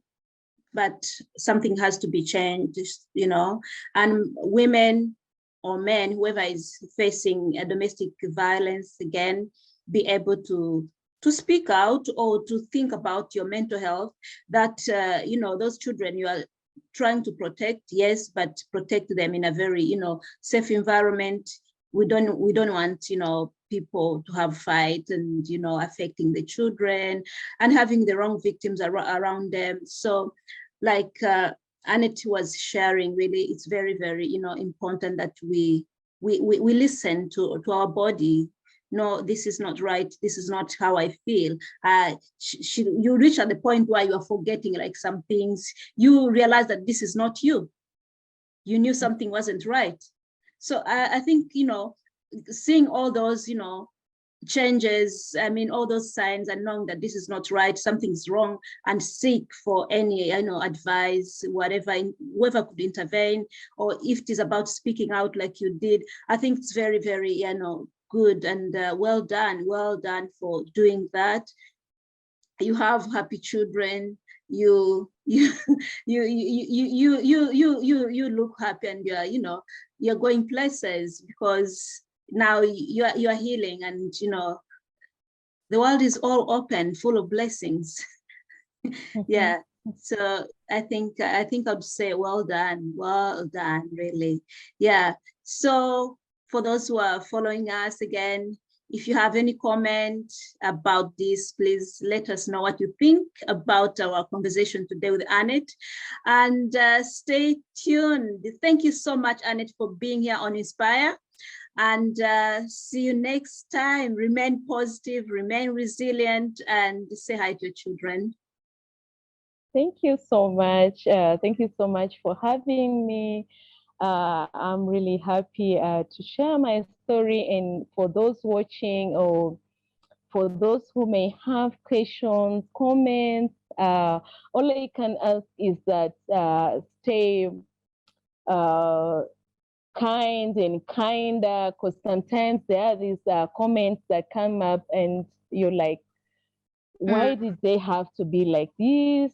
but something has to be changed, and women or men, whoever is facing a domestic violence, again, be able to to speak out or to think about your mental health, that, those children you are trying to protect, yes, but protect them in a very, safe environment. We don't want, people to have fight and, affecting the children and having the wrong victims around them. So like Annette was sharing, really, it's very, very, important that we listen to our body. No, this is not right. This is not how I feel. You reach at the point where you are forgetting like some things. You realize that this is not you. You knew something wasn't right. So I think, seeing all those, changes, all those signs, and knowing that this is not right, something's wrong, and seek for any, advice, whoever could intervene, or if it is about speaking out like you did, I think it's very, very, good, and well done for doing that. You have happy children. You look happy, and you're going places because now you are healing, and the world is all open, full of blessings. Yeah. So I think I'd say well done, really. Yeah. So for those who are following us, again, if you have any comment about this, please let us know what you think about our conversation today with Annette, and stay tuned. Thank you so much, Annette, for being here on Inspire, and see you next time. Remain positive, remain resilient, and say hi to your children. Thank you so much. Thank you so much for having me. I'm really happy to share my story, and for those watching, or for those who may have questions, comments, all I can ask is that stay kind and kinder, because sometimes there are these comments that come up and you're like, why did they have to be like this?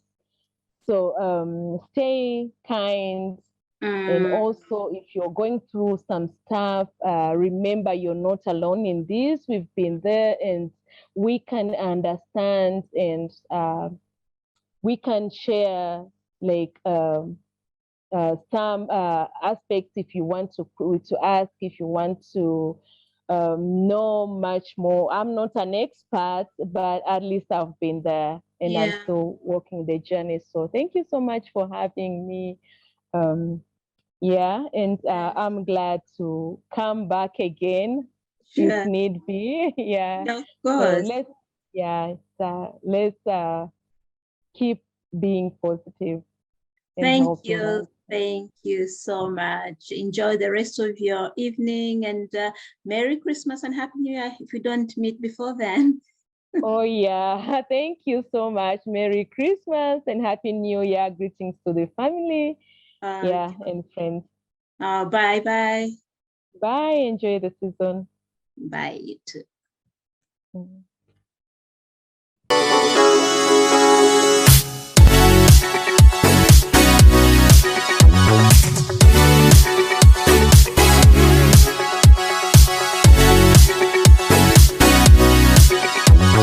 So stay kind. And also, if you're going through some stuff, remember you're not alone in this. We've been there, and we can understand, and we can share like some aspects if you want to ask, if you want to know much more. I'm not an expert, but at least I've been there, and I'm still walking the journey. So thank you so much for having me. Yeah, and I'm glad to come back again if need be. Yeah. Of course. So let's keep being positive. Thank you. Thank you so much. Enjoy the rest of your evening, and Merry Christmas and Happy New Year if we don't meet before then. Oh, yeah. Thank you so much. Merry Christmas and Happy New Year. Greetings to the family. And friends. Bye-bye. Bye. Enjoy the season. Bye, you too.